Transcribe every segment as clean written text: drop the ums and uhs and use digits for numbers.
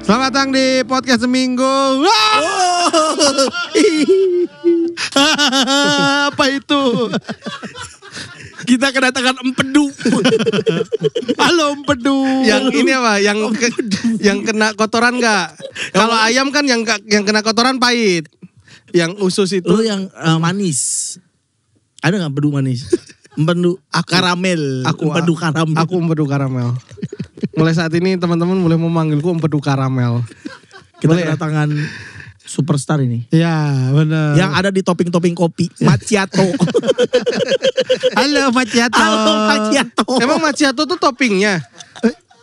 Selamat datang di podcast seminggu. Apa itu? Kita kedatangan empedu. Halo empedu. Yang ini apa? Yang kena kotoran nggak? Kalau ayam kan yang kena kotoran pahit. Yang usus itu. Lu yang manis. Ada nggak empedu manis? Empedu karamel. Empedu karamel. Aku empedu karamel. Mulai saat ini teman-teman boleh memanggilku empedu karamel. Kita boleh kedatangan superstar ini. Ya benar. Yang ada di topping-topping kopi. Macchiato. Halo Macchiato. Halo Macchiato. Emang macchiato tuh toppingnya?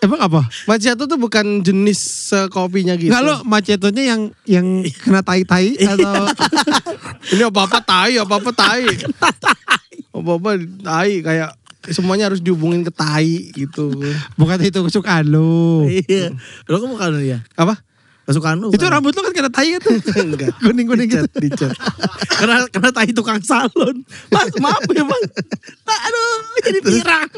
Emang apa? Macchiato tuh bukan jenis kopinya gitu. Enggak lo macchiatonya yang kena tai-tai atau Ini apa-apa tai. Apa-apa tai kayak semuanya harus dihubungin ke tai gitu. bukan itu kesukaan lu? Iya. Lo kan bukan ya? Apa? Kesukaan lu. Itu kan? rambut lu kan kena tai itu. Enggak. Kuning-kuning gitu. Dicat. Karena tai tukang salon. Mas maaf ya bang. Aduh jadi pirang.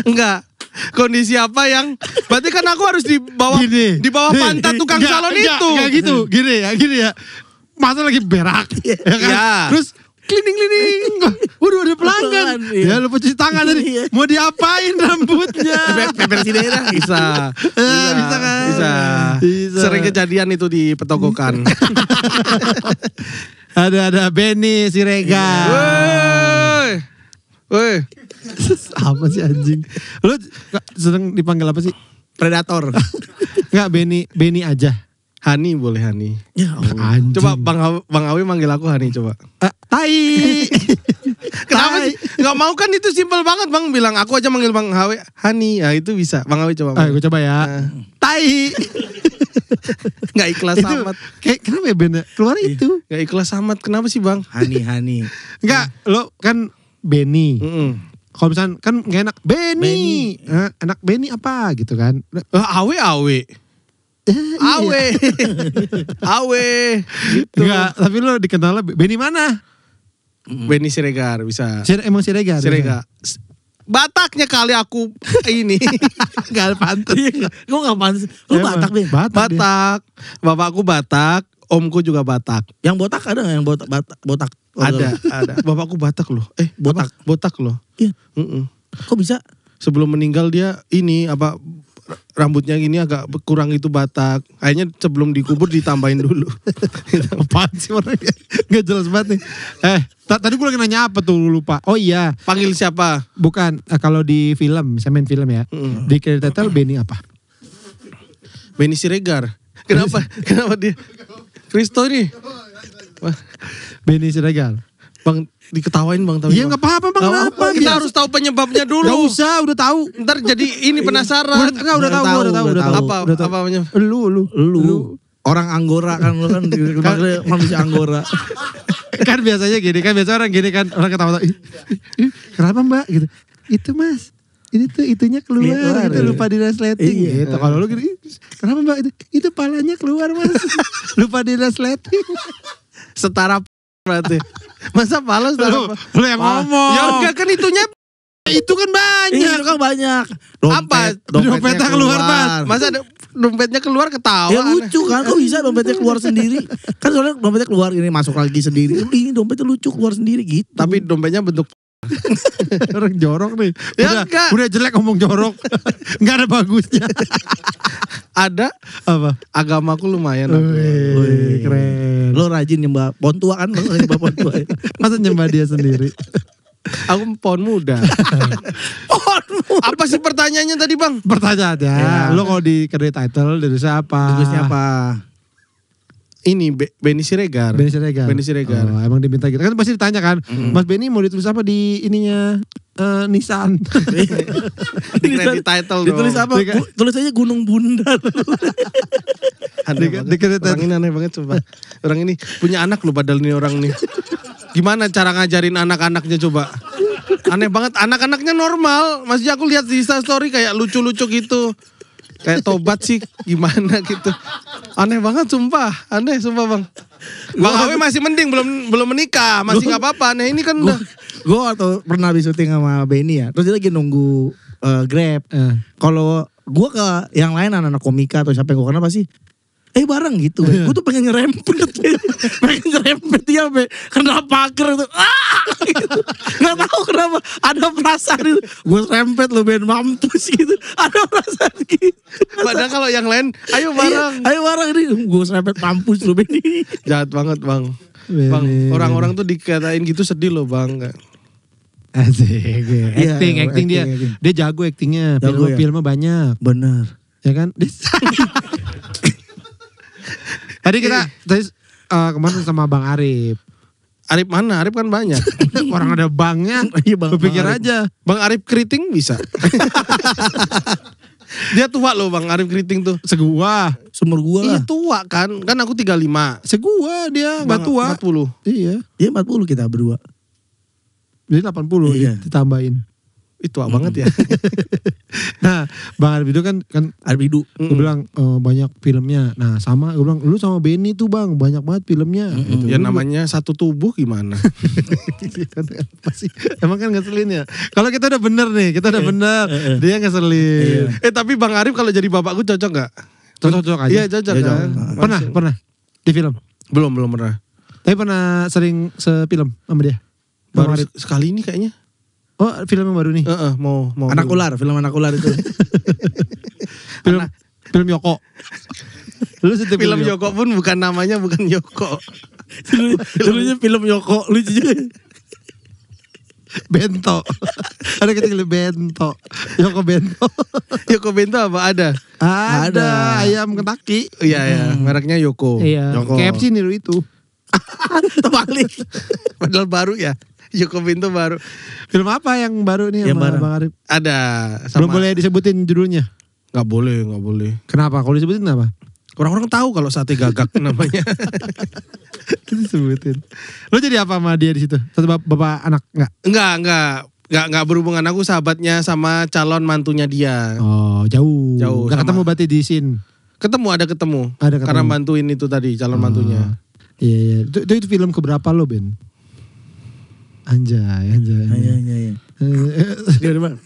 Enggak. Kondisi apa yang berarti kan aku harus di bawah pantat tukang salon itu. Enggak gitu. Gini ya. Masa lagi berak. Ya kan? Iya. Terus cleaning. Waduh ada pelanggan. Iya. Ya lupa cuci tangan tadi. Iya. Mau diapain rambutnya? Bebersih daerah. Bisa kan? Bisa. Sering kejadian itu di petogokan. Ada Benny Siregar. Woi. Apa sih anjing? Lu sedang dipanggil apa sih? Predator. Enggak Benny aja. Hani boleh Hani. Ya Anjing. Coba Bang Awi manggil aku Hani coba. Tai. Kenapa sih? Gak mau kan itu simpel banget Bang. Bilang aku aja manggil Bang Awi Hani. Ya itu bisa. Bang Awi coba. Ayo gue coba ya. Tai. Gak ikhlas Itu amat. kayak kenapa ya Ben? Keluar itu. Gak ikhlas amat. Kenapa sih Bang? Hani. Enggak, lo kan Benny. Kalau misalnya kan gak enak Benny. Enak Benny apa gitu kan. Awe. Awe. Gitu. Enggak, tapi lo dikenalnya Benny mana? Benny Siregar bisa. Emang Siregar? Siregar. Bataknya kali aku ini. Gak pantas. Gue gak pantas. Lu Emang. Batak Ben? Batak. Bapakku Batak. Omku juga Batak. Yang botak ada gak yang botak? Ada. Bapakku Batak loh. Botak loh. Iya. Kok bisa? Sebelum meninggal dia ini apa rambutnya gini agak kurang itu Batak. Akhirnya sebelum dikubur ditambahin dulu. Apaan sih orangnya? Gak jelas banget nih. Tadi gue lagi nanya apa tuh lupa. Oh iya. Panggil siapa? Bukan, kalau di film, saya main film ya. Di credit title Benny apa? Benny Siregar. Kenapa dia? Kristo nih. Benny Siregar. Bang diketawain Bang tapi. Iya gak apa-apa Bang. Apa? Kita harus tahu penyebabnya dulu. Gak usah, udah tahu. Ntar jadi ini penasaran. Udah tahu. Apa penyebab? Lu. Orang Anggora kan lu kan dipanggil manusia Anggora. Kan biasanya gini kan, orang ketawa-tawa. Kenapa Mbak gitu. Itu Mas. Ini tuh itunya keluar gitu, lupa di resleting gitu. Kalau lu gini, kenapa Mbak itu palanya keluar Mas. Lupa di resleting. Setara berarti. Masa pala setara? Lu yang ngomong. Ya enggak kan itunya itu kan banyak. Iya kan banyak. Dompetnya keluar Mas. Masa dompetnya keluar ketawa. Ya lucu kan, kok bisa dompetnya keluar sendiri. Kan soalnya dompetnya keluar ini masuk lagi sendiri. Ini dompetnya lucu keluar sendiri gitu. Tapi dompetnya bentuk orang jorok nih. Ya udah jelek ngomong jorok. Enggak ada bagusnya. Ada apa? Agamaku lumayan. Wih, keren. Lo rajin nyembah pohon tua kan? Lo nyembah pohon tua. Masa nyembah dia sendiri? Aku pohon muda. Apa sih pertanyaannya tadi Bang? Pertanyaannya, ya. Lo kalau di credit title Indonesia apa? Tugasnya apa? Ini Benny Siregar. Oh, emang diminta gitu. Kan pasti ditanya kan, Mas Benny mau ditulis apa di ininya Nissan? Di credit title ditulis apa? Tulis aja Gunung Bundar. Aneh banget. Orang ini aneh banget coba. Orang ini punya anak loh padahal ini orang nih. Gimana cara ngajarin anak-anaknya coba? Aneh banget. Anak-anaknya normal. Maksudnya aku lihat di Instastory kayak lucu-lucu gitu. Kayak tobat sih gimana gitu. Aneh banget sumpah. Aneh sumpah Bang. Bang Awi masih mending belum menikah. Masih gak apa-apa. Nah ini kan udah. Gue pernah habis syuting sama Benny ya. Terus dia lagi nunggu Grab. Kalau gue ke yang lain anak-anak komika atau siapa yang gue kenal pasti bareng gitu. Gue tuh pengen nyerempet. Pengen nyerempet dia kena pagar itu. Gitu. Gak tahu kenapa ada perasaan itu. Gue serempet lo Ben mampus gitu. Ada perasaan gitu. Padahal kalau yang lain ayo bareng. Ayo bareng ini. Gue serempet mampus lo Ben. Jahat banget bang. Bang, orang-orang tuh dikatain gitu sedih loh bang. Asik. Acting dia. Acting. Dia jago actingnya. Jago ya? Filmnya banyak. Bener. Ya kan? Tadi kita kemarin sama Bang Arif. Arif mana? Arif kan banyak. Orang ada banknya. Iya, Bang Berpikir Arif. aja. Bang Arif keriting bisa. Dia tua loh Bang Arif keriting tuh. Segua. Sumur gue Iya lah. tua kan. Kan aku 35. Segua dia. Bang Gak tua. 40. Iya. Dia 40 kita berdua. Jadi 80 Iya. ditambahin. Itu tua banget ya. Nah, Bang Arif itu kan Arbidu. gue bilang banyak filmnya. Nah, sama gue bilang lu sama Benny tuh Bang, banyak banget filmnya. Gitu. Ya namanya satu tubuh gimana? Pasti emang kan ngeselin ya. Kalau kita udah bener nih, kita udah bener, dia ngeselin. Tapi Bang Arif kalau jadi bapakku cocok gak? Cocok aja. Iya cocok kan. Pernah di film. Belum pernah. Tapi pernah sering sepilm sama dia. Bang Baru Arif. sekali ini kayaknya. Oh, film yang baru nih. Mau Anak ular, film anak ular itu. Film Yoko. Lu situ Film Yoko pun bukan namanya bukan Yoko. Dulunya film Yoko lucu juga. Bento. Ada kecil Bento. Yoko Bento. Yoko Bento apa ada? Ada ayam Kentucky. Iya mereknya Yoko. Iya. Yoko. KFC niru itu. Terbalik. Padahal baru ya. Yoko Bento baru. Film apa yang baru nih Yang sama baru. Bang Arif? Ada Belum sama. boleh disebutin judulnya. Gak boleh. Kenapa? Kalau disebutin kenapa? Orang-orang tahu kalau sate gagak namanya. Disebutin. Lo jadi apa sama dia di situ? Satu bapak anak enggak? Enggak berhubungan, aku sahabatnya sama calon mantunya dia. Oh, jauh. Jauh, Enggak sama. ketemu berarti di scene. Ada ketemu. Karena bantuin itu tadi calon mantunya. Iya. Itu film keberapa lo, Ben? Anjay. Iya. Gimana, Bang?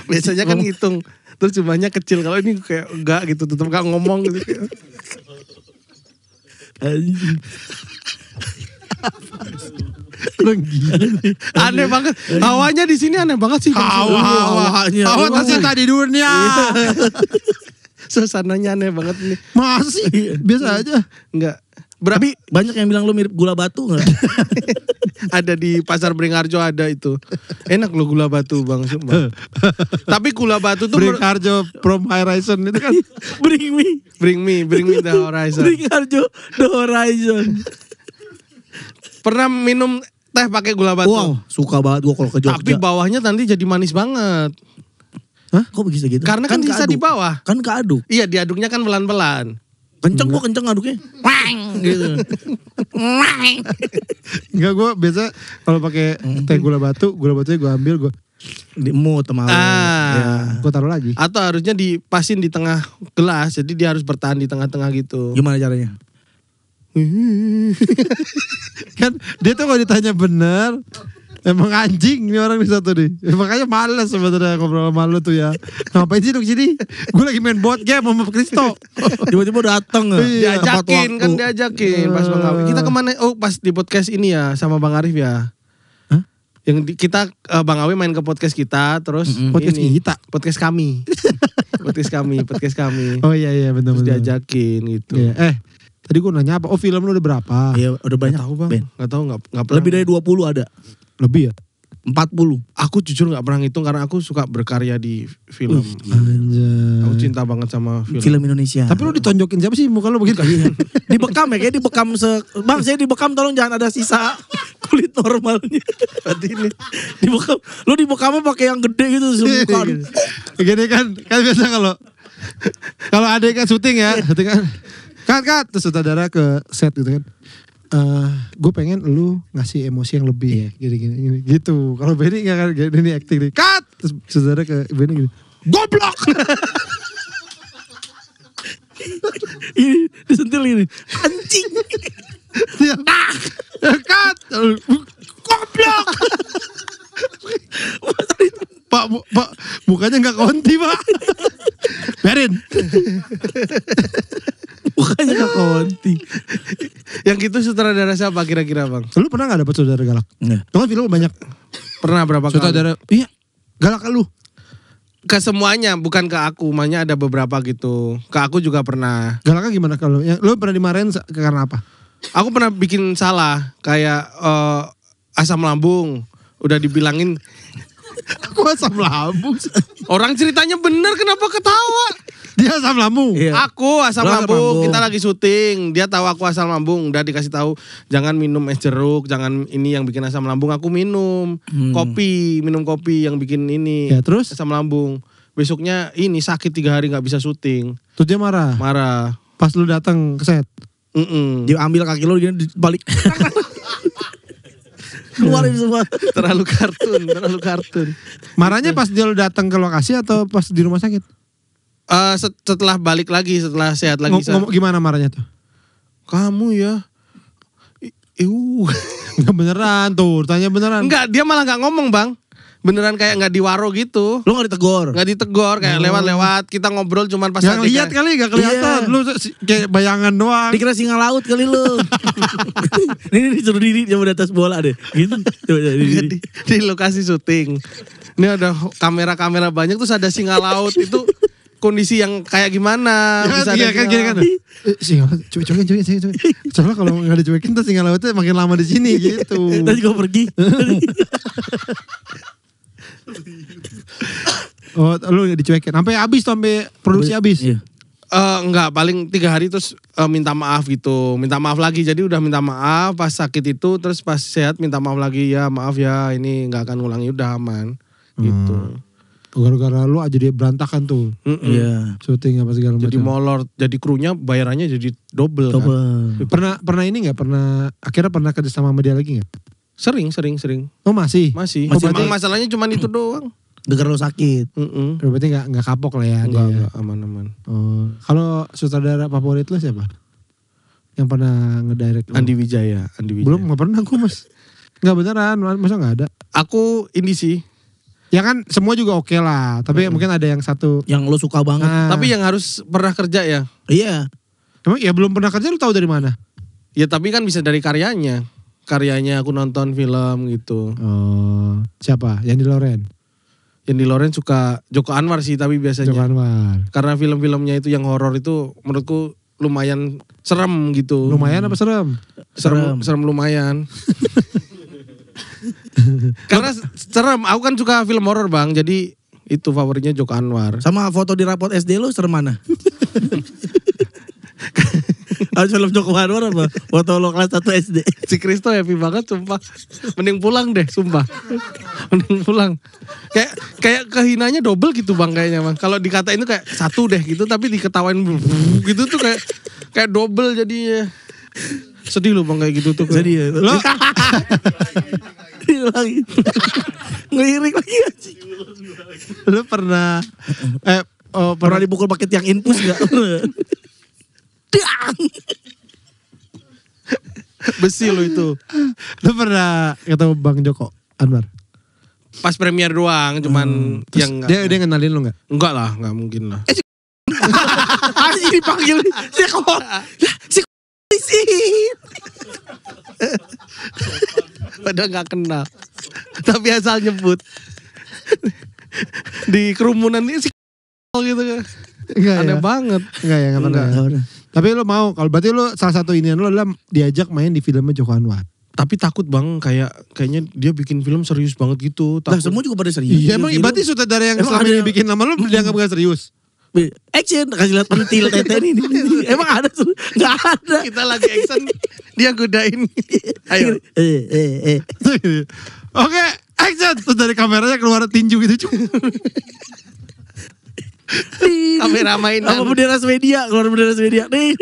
Biasanya kan ngitung. Terus jumlahnya kecil. Kalau ini kayak enggak gitu. Tetap gak ngomong gitu. Aneh banget. Hawanya di sini aneh banget sih. Hawanya. Hawa tercinta di dunia. Suasananya aneh banget nih. Masih biasa aja. Enggak. Tapi banyak yang bilang lu mirip gula batu gak? Ada di pasar Beringharjo ada itu. Enak loh gula batu Bang. Sumpah. Tapi gula batu tuh Beringharjo from Horizon itu kan. bring me the horizon. Beringharjo the horizon. Pernah minum teh pakai gula batu? Wow, suka banget gua kalau ke Jogja. Tapi bawahnya nanti jadi manis banget. Hah? Kok bisa gitu? Karena kan bisa keaduk. di bawah. Kan keaduk. Iya, diaduknya kan pelan-pelan. Kenceng gua kenceng aduknya. Wang gitu. Enggak, gue biasa kalau pakai teh gula batunya gue ambil gue Dimut sama gue taruh lagi. Atau harusnya dipasin di tengah gelas, jadi dia harus bertahan di tengah-tengah gitu. Gimana caranya? Kan dia tuh kalau ditanya bener emang anjing nih orang di satu nih. Makanya males sebenarnya ngobrol sama lu tuh ya. Ngapain sih duduk sini? Gue lagi main board game sama Kristo. Tiba-tiba datang Iya, Diajakin pas Bang Awi. Kita kemana? Oh pas di podcast ini ya sama Bang Arif ya. Hah? Yang kita Bang Awi main ke podcast kita terus Podcast ini, kita? podcast kami. podcast kami. Oh iya benar. Terus diajakin gitu. Iya. Tadi gue nanya apa? Oh film lu udah berapa? Iya udah banyak. Gak tahu Bang. Ben. Gak tahu nggak pernah. Lebih dari 20 ada. Lebih ya? 40. Aku jujur gak pernah ngitung karena aku suka berkarya di film. Anjay. Aku cinta banget sama film. Film Indonesia. Tapi lu ditonjokin siapa sih muka lu begitu? Dibekam ya, kayak dibekam Bang saya dibekam tolong jangan ada sisa kulit normalnya. Berarti ini. Dibekam. Lu dibekamnya pakai yang gede gitu semuka. Gini kan biasa kalau ada kan syuting ya, syuting kan terus sutradara ke set gitu kan. Gue pengen lu ngasih emosi yang lebih gini gitu. Kalau Benny nggak kan ini acting nih, cut terus saudara ke Benny gini, goblok. Ini disentil ini, anjing. Dia cut, goblok. Pak Pak, mukanya nggak konti Pak. Biarin. Mukanya gak konti. Yang gitu sutradara siapa kira-kira bang? Lu pernah gak dapet saudara galak? Nggak. Lu kan film banyak. Pernah berapa kali? Saudara, iya. Galak lu. Ke semuanya, bukan ke aku. Makanya ada beberapa gitu. Ke aku juga pernah. Galaknya gimana kalau? Lu pernah dimarahin karena apa? Aku pernah bikin salah. Kayak asam lambung. Udah dibilangin. Aku asam lambung. Orang ceritanya bener, kenapa ketawa? Dia asam lambung. Iya. Aku asam Lu asam lambung. lambung. Kita lagi syuting. Dia tahu aku asam lambung. Udah dikasih tahu jangan minum es jeruk, jangan ini yang bikin asam lambung. Aku minum minum kopi yang bikin ini Ya terus? asam lambung. Besoknya ini sakit 3 hari nggak bisa syuting. Terus dia marah. Marah. Pas lu datang ke set. Dia ambil kaki lu gini dibalik. Keluarin semua. Terlalu kartun. Marahnya pas dia lu datang ke lokasi atau pas di rumah sakit? Setelah balik lagi, setelah sehat lagi. Gimana marahnya tuh? Kamu ya. Enggak beneran tuh, tanya beneran. Enggak, dia malah nggak ngomong bang. Beneran kayak nggak diwaro gitu. Lu gak ditegor. Nggak ditegor, kayak lewat-lewat. Kita ngobrol cuman pas Yang lagi lihat kayak- kali gak kelihatan. Iya. Lu kayak bayangan doang. Dikira singa laut kali lu. Ini disuruh diri coba di atas bola deh. Gitu. Coba diri. di lokasi syuting. Ini ada kamera-kamera banyak terus ada singa laut itu kondisi yang kayak gimana? Ya, Bisa iya ada kan singa gini kan. laut. Singa laut, cuekin. Soalnya kalau nggak dicuekin tuh singa lautnya makin lama di sini gitu. Terus gue pergi. Oh, lu dicuekin. Sampai habis tuh, sampai produksi habis. Iya. Enggak, paling 3 hari terus minta maaf gitu. Minta maaf lagi. Jadi udah minta maaf pas sakit itu, terus pas sehat minta maaf lagi. Ya maaf ya, ini nggak akan ngulangi, udah aman. Gitu. Gara-gara lu aja dia berantakan tuh. Iya. Syuting apa segala macam. Jadi molor, jadi krunya bayarannya jadi double kan. Coba. Pernah ini nggak? Akhirnya pernah kerja sama dia lagi nggak? Sering. Oh masih. Masih. Oh, berarti- Emang masalahnya cuman itu doang. Gara-gara lu sakit. Berarti nggak kapok lah ya. Enggak, aman-aman. Oh. Kalau sutradara favorit lu siapa? Yang pernah ngedirect lu? Andi Wijaya. Belum, nggak pernah aku mas. Nggak beneran, masa nggak ada? Aku ini sih. Ya kan semua juga oke lah, tapi mungkin ada yang satu. Yang lu suka banget. Tapi yang harus pernah kerja ya. Iya. Emang ya belum pernah kerja, lu tahu dari mana? Ya tapi kan bisa dari karyanya. Karyanya aku nonton film gitu. Oh, siapa? Yang di Loren? Yang di Loren suka Joko Anwar sih tapi biasanya. Joko Anwar. Karena film-filmnya itu yang horor itu menurutku lumayan serem gitu. Lumayan apa serem? Serem lumayan. Karena serem, aku kan suka film horor bang, jadi itu favoritnya Joko Anwar. Sama foto di rapot SD lu serem mana? Harus film Joko Anwar apa? Foto lo kelas 1 SD. Si Kristo happy banget sumpah. Mending pulang deh sumpah. Mending pulang. Kayak kehinanya double gitu bang kayaknya bang. Kalau dikatain itu kayak satu deh gitu tapi diketawain gitu tuh kayak double jadinya. Sedih loh bang kayak gitu tuh. Sedih ya. Lo lagi. Ngelirik lagi anjing. lu pernah Pernah dipukul pakai tiang infus enggak? Dang. Besi lo itu. lu pernah ketemu Bang Joko Anwar? Pas premier doang cuman Terus yang dia ngenalin lu nggak? enggak lah, enggak mungkin lah. Anjing dipanggil si Padahal gak kenal. Tapi asal nyebut. Di kerumunan ini sih gitu kan. Enggak Aneh ya? banget. Enggak ya, enggak pernah. Enggak. Ya? Tapi lu mau, kalau berarti lu salah satu inian lu adalah diajak main di filmnya Joko Anwar. Tapi takut bang, kayaknya dia bikin film serius banget gitu. Lah Takut. semua juga pada serius. Iya, emang berarti sutradara yang Emang selama ada ini yang- bikin nama lu dianggap gak serius? Action, kasih lihat pentil tete ini. Emang ada? Enggak ada. Kita lagi action, dia godain. Ayo. Oke, action. Terus dari kameranya keluar tinju gitu. Kamera mainan. Apa bendera Swedia, keluar bendera Swedia. Nih.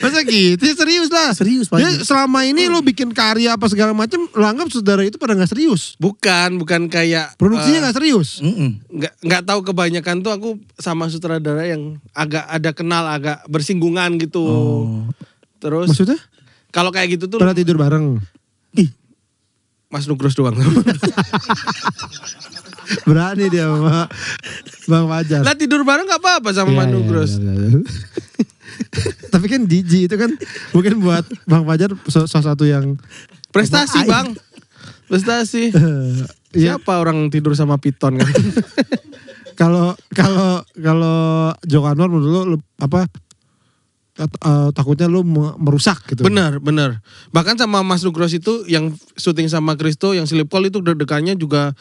Masa gitu? Ya serius lah. Serius, Pak. Dia selama ini lu bikin karya apa segala macam, lu anggap saudara itu pada gak serius. Bukan kayak Produksinya gak serius. nggak tahu kebanyakan tuh aku sama sutradara yang agak ada kenal agak bersinggungan gitu. Terus Maksudnya? kalau kayak gitu tuh Pernah tidur bareng. Mas Nugros doang. Berani dia sama Bang Fajar. Lah tidur bareng gak apa-apa sama Iya, Manu iya, Gros. benar. Tapi kan jijik itu kan mungkin buat Bang Fajar salah satu yang Prestasi bang. Prestasi. Iya. Siapa orang tidur sama piton kan? Kalau Joko Anwar menurut lu apa takutnya lu merusak gitu. Benar. Bahkan sama Mas Nugros itu yang syuting sama Kristo yang slip call itu deg-degannya juga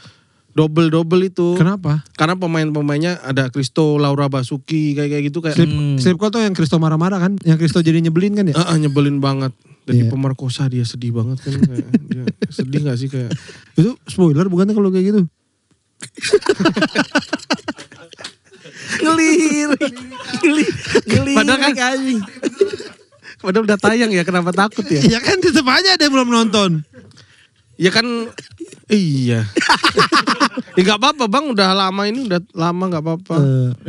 double itu. Kenapa? Karena pemain-pemainnya ada Kristo, Laura Basuki kayak gitu kayak Slip call tuh yang Kristo marah-marah kan, yang Kristo jadi nyebelin kan ya? nyebelin banget. Jadi Iya. pemerkosa dia sedih banget kan kayak, dia sedih gak sih kayak Itu spoiler bukan kalau kayak gitu? Ngelir. Padahal kan padahal udah tayang ya, kenapa takut ya? Iya kan tetep aja ada yang belum nonton. Ya kan iya. Ya gak apa-apa bang, udah lama gak apa-apa.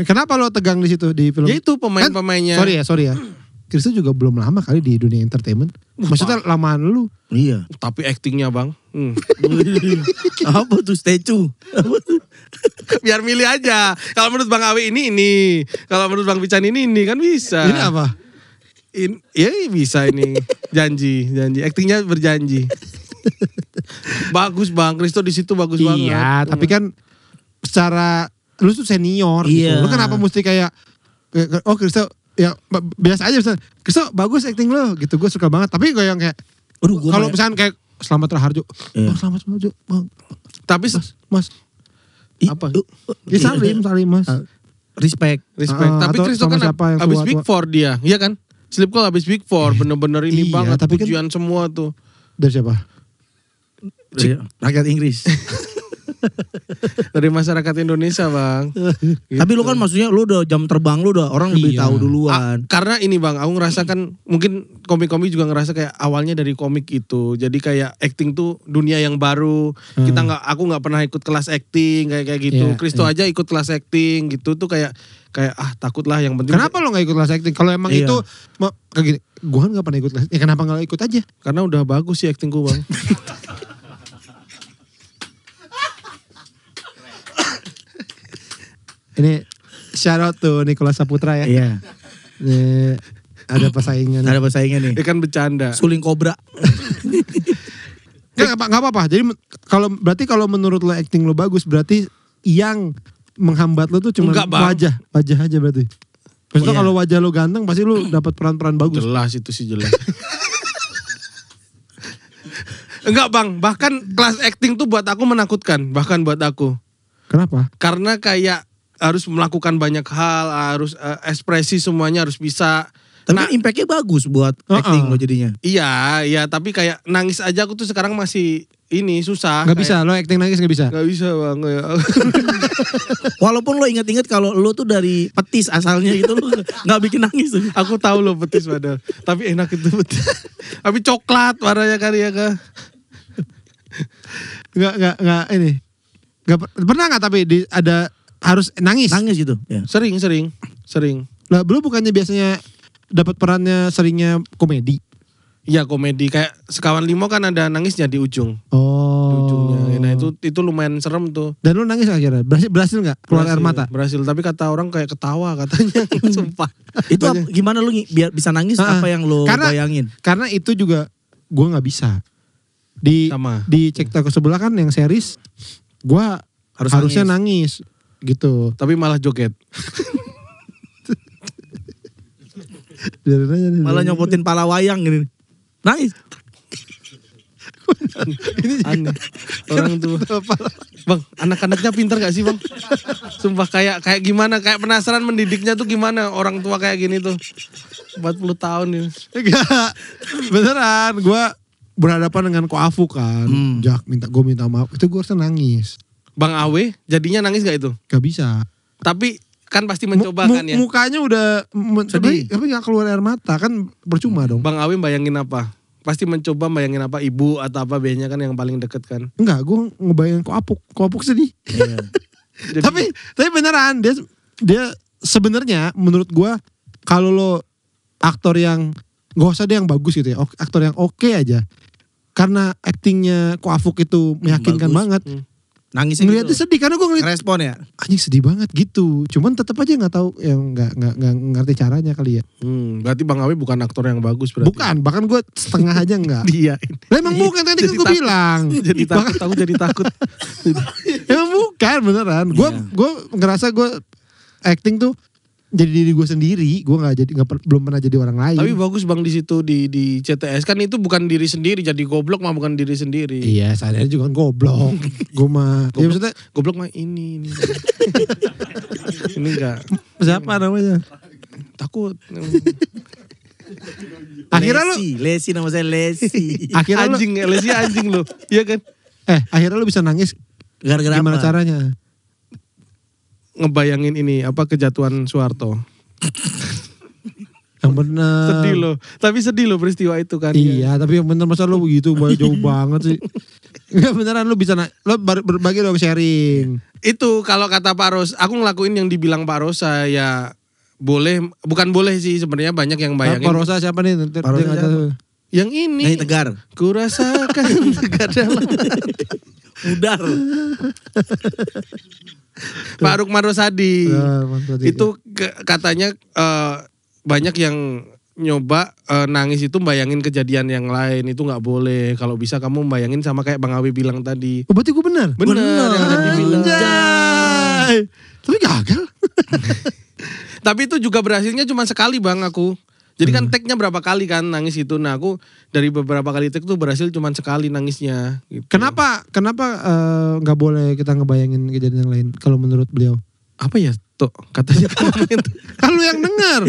Kenapa lo tegang di situ di film? Ya itu pemain-pemainnya. Sorry ya. Kristo juga belum lama kali di dunia entertainment. Maksudnya lamaan lu. Iya. Tapi aktingnya bang. Apa tuh statue? Biar milih aja. Kalau menurut Bang Awi ini. Kalau menurut Bang Pican ini kan bisa. Ini apa? Ya bisa ini. Janji. Aktingnya berjanji. Bagus bang. Kristo di situ bagus banget. Iya, tapi kan secara lu tuh senior Iya. gitu. Lu kenapa mesti kayak oh Kristo ya biasa aja misalnya. Kristo bagus acting lo gitu. Gue suka banget. Tapi gue yang kayak kalau misalnya kayak Selamat Raharjo. Iya. Bang Selamat Raharjo. Bang. Tapi Mas. apa? Ya salim Mas. Respect. Tapi atau Kristo sama kan siapa yang habis tua-tua. Big Four dia. Iya kan? Slip call habis Big Four. Bener-bener ini Iya, banget. tapi kan- Pujian semua tuh. Dari siapa? Rakyat Inggris. Dari masyarakat Indonesia bang. Tapi lu kan maksudnya lu udah jam terbang lu udah orang lebih Iya. tahu duluan. Karena ini bang, aku ngerasa kan mungkin komik-komik juga ngerasa kayak awalnya dari komik itu. Jadi kayak acting tuh dunia yang baru. Aku nggak pernah ikut kelas acting kayak gitu. Iya, Kristo aja ikut kelas acting gitu tuh kayak takut lah yang penting. Kenapa lo gak ikut kelas acting? Kalau emang Iya. itu kayak gini, gue kan gak pernah ikut kelas. Ya kenapa gak ikut aja? Karena udah bagus sih actingku bang. Ini shout out tuh Nicholas Saputra ya. Iya. Ini ada persaingan. Ada persaingan nih. Dia kan bercanda. Suling kobra. Gak apa-apa. Jadi berarti kalau menurut lo acting lo bagus, berarti yang menghambat lo tuh cuma Enggak, Bang. wajah aja berarti. Maksudnya Iya. kalau wajah lo ganteng pasti lo dapat peran-peran bagus. Jelas itu sih jelas. Enggak bang, bahkan kelas acting tuh buat aku menakutkan. Bahkan buat aku. Kenapa? Karena kayak harus melakukan banyak hal, harus ekspresi semuanya harus bisa. Tapi impactnya bagus buat acting lo jadinya. Iya, tapi kayak nangis aja aku tuh sekarang masih ini susah. Gak bisa, lo acting nangis gak bisa? Gak bisa bang. Walaupun lo inget-inget kalau lo tuh dari Petis asalnya gitu lo gak bikin nangis tuh. Aku tahu loh petis padahal. Tapi enak itu petis. Tapi coklat warnanya kali ya kak. Gak ini. Pernah gak tapi ada harus nangis? Nangis gitu. Ya. Sering. Lah, lo bukannya biasanya dapat perannya seringnya komedi? Iya komedi kayak Sekawan Limo kan ada nangisnya di ujung. Oh. Di ujungnya. Nah itu lumayan serem tuh. Dan lu nangis akhirnya? Berhasil gak keluar air mata? Berhasil, tapi kata orang kayak ketawa katanya. Sumpah. Itu gimana lo biar bisa nangis apa yang lo bayangin? Karena itu juga gue gak bisa. Sama. Di Cek Toko Sebelah kan yang series, gue harusnya nangis gitu. Tapi malah joget. Malah nyopotin pala wayang gini. Nangis. Ini aneh. Orang tuh. Bang, anak-anaknya pintar gak sih bang? Sumpah kayak gimana? Kayak penasaran mendidiknya tuh gimana orang tua kayak gini tuh. 40 tahun ini. Enggak, beneran. Gue berhadapan dengan Ko Afu kan. Jak, gue minta maaf. Itu gue harusnya nangis. Bang Awe jadinya nangis gak itu? Gak bisa. Tapi kan pasti mencoba kan ya. Mukanya udah sedih. Tapi gak keluar air mata kan percuma dong. Bang Awe bayangin apa? Pasti mencoba bayangin apa, ibu atau apa, biasanya kan yang paling deket kan. Enggak, gue ngebayangin Ko Apuk sedih. Iya. Jadi, tapi beneran dia sebenarnya menurut gue kalau lo aktor yang gak usah dia yang bagus gitu ya, aktor yang oke aja. Karena aktingnya Ko Apuk itu meyakinkan Bagus. banget. Nangisnya ngeliatnya gitu. sedih karena gue ngeliat Respon ya. anjing sedih banget gitu. Cuman tetap aja nggak tahu yang nggak ngerti caranya kali ya. Berarti Bang Awi bukan aktor yang bagus berarti. Bukan, bahkan gue setengah aja nggak. Iya. Lah emang bukan tadi kan gue bilang. Jadi takut, aku jadi takut. Emang bukan beneran. Gue ngerasa gue acting tuh jadi diri gue sendiri. Gue belum pernah jadi orang lain. Tapi bagus Bang di situ di CTS kan itu bukan diri sendiri, jadi goblok mah bukan diri sendiri. Iya, sadar juga kan goblok. Gue mah. Ya maksudnya Goblok mah ini. Ini enggak. siapa namanya? Takut. Akhirnya lu Lesi nama saya Lesi. akhirnya lu Lesi anjing lo. Iya kan? akhirnya lu bisa nangis Gara-gara gimana apa? caranya? Ngebayangin ini apa kejatuhan Soeharto. Yang bener. Sedih loh. Tapi sedih loh peristiwa itu kan. Iya, tapi yang bener masa lu begitu jauh banget sih. Enggak beneran lu bisa lu berbagi dong sharing. Itu kalau kata Pak Ros, aku ngelakuin yang dibilang Pak Rosa ya boleh, bukan boleh sih sebenarnya banyak yang bayangin. Pak Rosa siapa nih? Pak Rosa siapa? Yang ini. Nyai Tegar. Ku rasakan tegar dalam hati. Udar. Pak Rukman Rosadi. Mantap. Itu katanya banyak yang nyoba nangis itu bayangin kejadian yang lain, itu nggak boleh. Kalau bisa kamu bayangin sama kayak Bang Awi bilang tadi. Oh, berarti gue bener? Bener yang tadi bilang. Anjay. Tapi gagal. Tapi itu juga berhasilnya cuma sekali Bang aku. Jadi kan take-nya berapa kali kan nangis itu. Nah aku dari beberapa kali take tuh berhasil cuma sekali nangisnya. Gitu. Kenapa nggak boleh kita ngebayangin kejadian yang lain kalau menurut beliau? Apa ya tuh katanya Kan lu yang denger.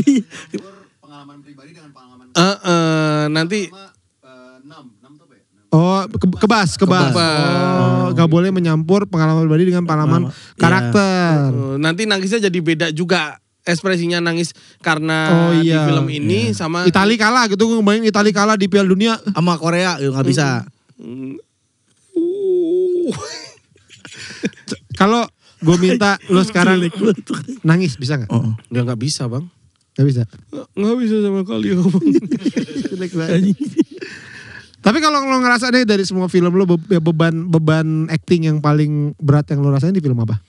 Pengalaman pribadi dengan pengalaman nanti Oh, kebas. Oh, nggak boleh menyampur pengalaman pribadi dengan pengalaman karakter. nanti nangisnya jadi beda juga. Ekspresinya nangis karena di film ini sama Itali kalah gitu, gue ngebayangin Itali kalah di Piala Dunia Sama Korea nggak bisa. Kalau gue minta lo sekarang nangis bisa nggak? Oh. nggak bisa Bang. Nggak bisa. Nggak bisa sama kali ya Bang. Tapi kalau lo ngerasa deh dari semua film lo beban acting yang paling berat yang lo rasain di film apa?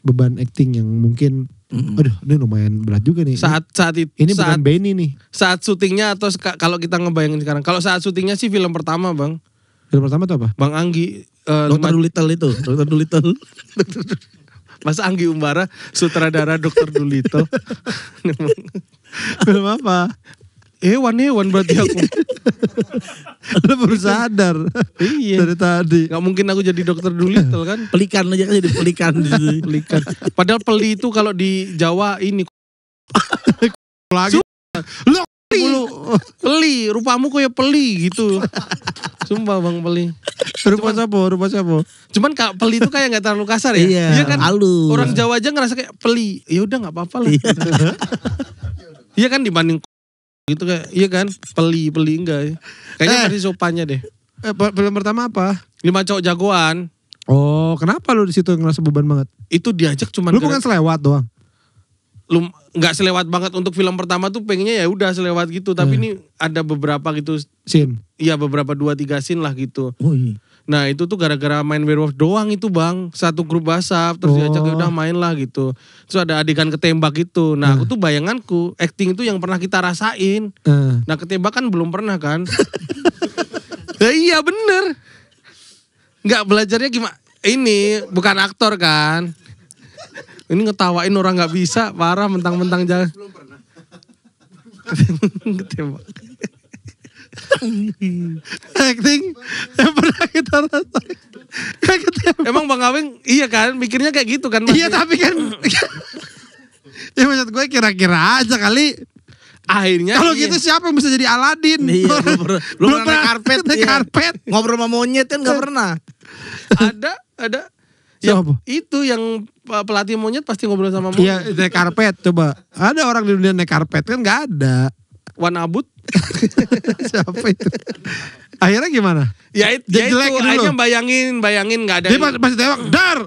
Beban acting yang mungkin, aduh ini lumayan berat juga nih. Saat itu ini bukan Benny nih. Saat syutingnya atau kalau kita ngebayangin sekarang. Kalau saat syutingnya sih film pertama Bang. Film pertama tuh apa? Bang Anggi. Dokter Dolittle itu. Dokter Dolittle. Mas Anggi Umbara, sutradara Dokter Dolittle. Film apa? Hewan berarti aku. Lo baru sadar. Iya. Dari tadi. Gak mungkin aku jadi Dokter Dolittle kan. Pelikan aja kan jadi pelikan. Pelikan. Padahal peli itu kalau di Jawa ini. Lagi. Lo Peli, rupamu kayak peli gitu. Sumpah Bang peli. rupa siapa? Cuman peli itu kayak gak terlalu kasar ya. Iya kan. halus. Orang Jawa aja ngerasa kayak peli. Ya udah gak apa-apa lah. Iya kan dibanding gitu kayak, iya kan peli enggak ya. Kayaknya versi sopannya deh. Film pertama apa? 5 cowok jagoan. Oh, kenapa lu di situ ngerasa beban banget? Itu diajak cuman Lu bukan selewat doang. lu nggak selewat banget untuk film pertama tuh pengennya ya udah selewat gitu, tapi ini ada beberapa gitu Scene. iya beberapa 2-3 scene lah gitu. Oh, iya. Nah itu tuh gara-gara main werewolf doang itu Bang, satu grup WhatsApp terus diajak ya udah main lah gitu. Terus ada adegan ketembak gitu. Nah aku tuh bayanganku acting itu yang pernah kita rasain. Nah ketembak kan belum pernah kan. Ya iya bener. Nggak belajarnya gimana? Ini bukan aktor kan. Ini ngetawain orang nggak bisa, parah mentang-mentang jalan. Belum pernah. Ketembak. Acting yang pernah kita rasain. Emang Bang Aweng iya kan mikirnya kayak gitu kan? Iya tapi kan. Ya maksud gue kira-kira aja kali. Akhirnya Kalau iya. gitu siapa yang bisa jadi Aladin? Iya, belum pernah karpet. naik Iya. karpet. Ngobrol sama monyet kan gak pernah. Ada. Ya, Siapa? itu yang pelatih monyet pasti ngobrol sama monyet. Iya naik karpet coba. Ada orang di dunia naik karpet kan nggak ada. Wan Abut. Siapa itu? Akhirnya gimana? Ya itu Jelek dulu. akhirnya bayangin nggak ada. Dia pas tembak, dar.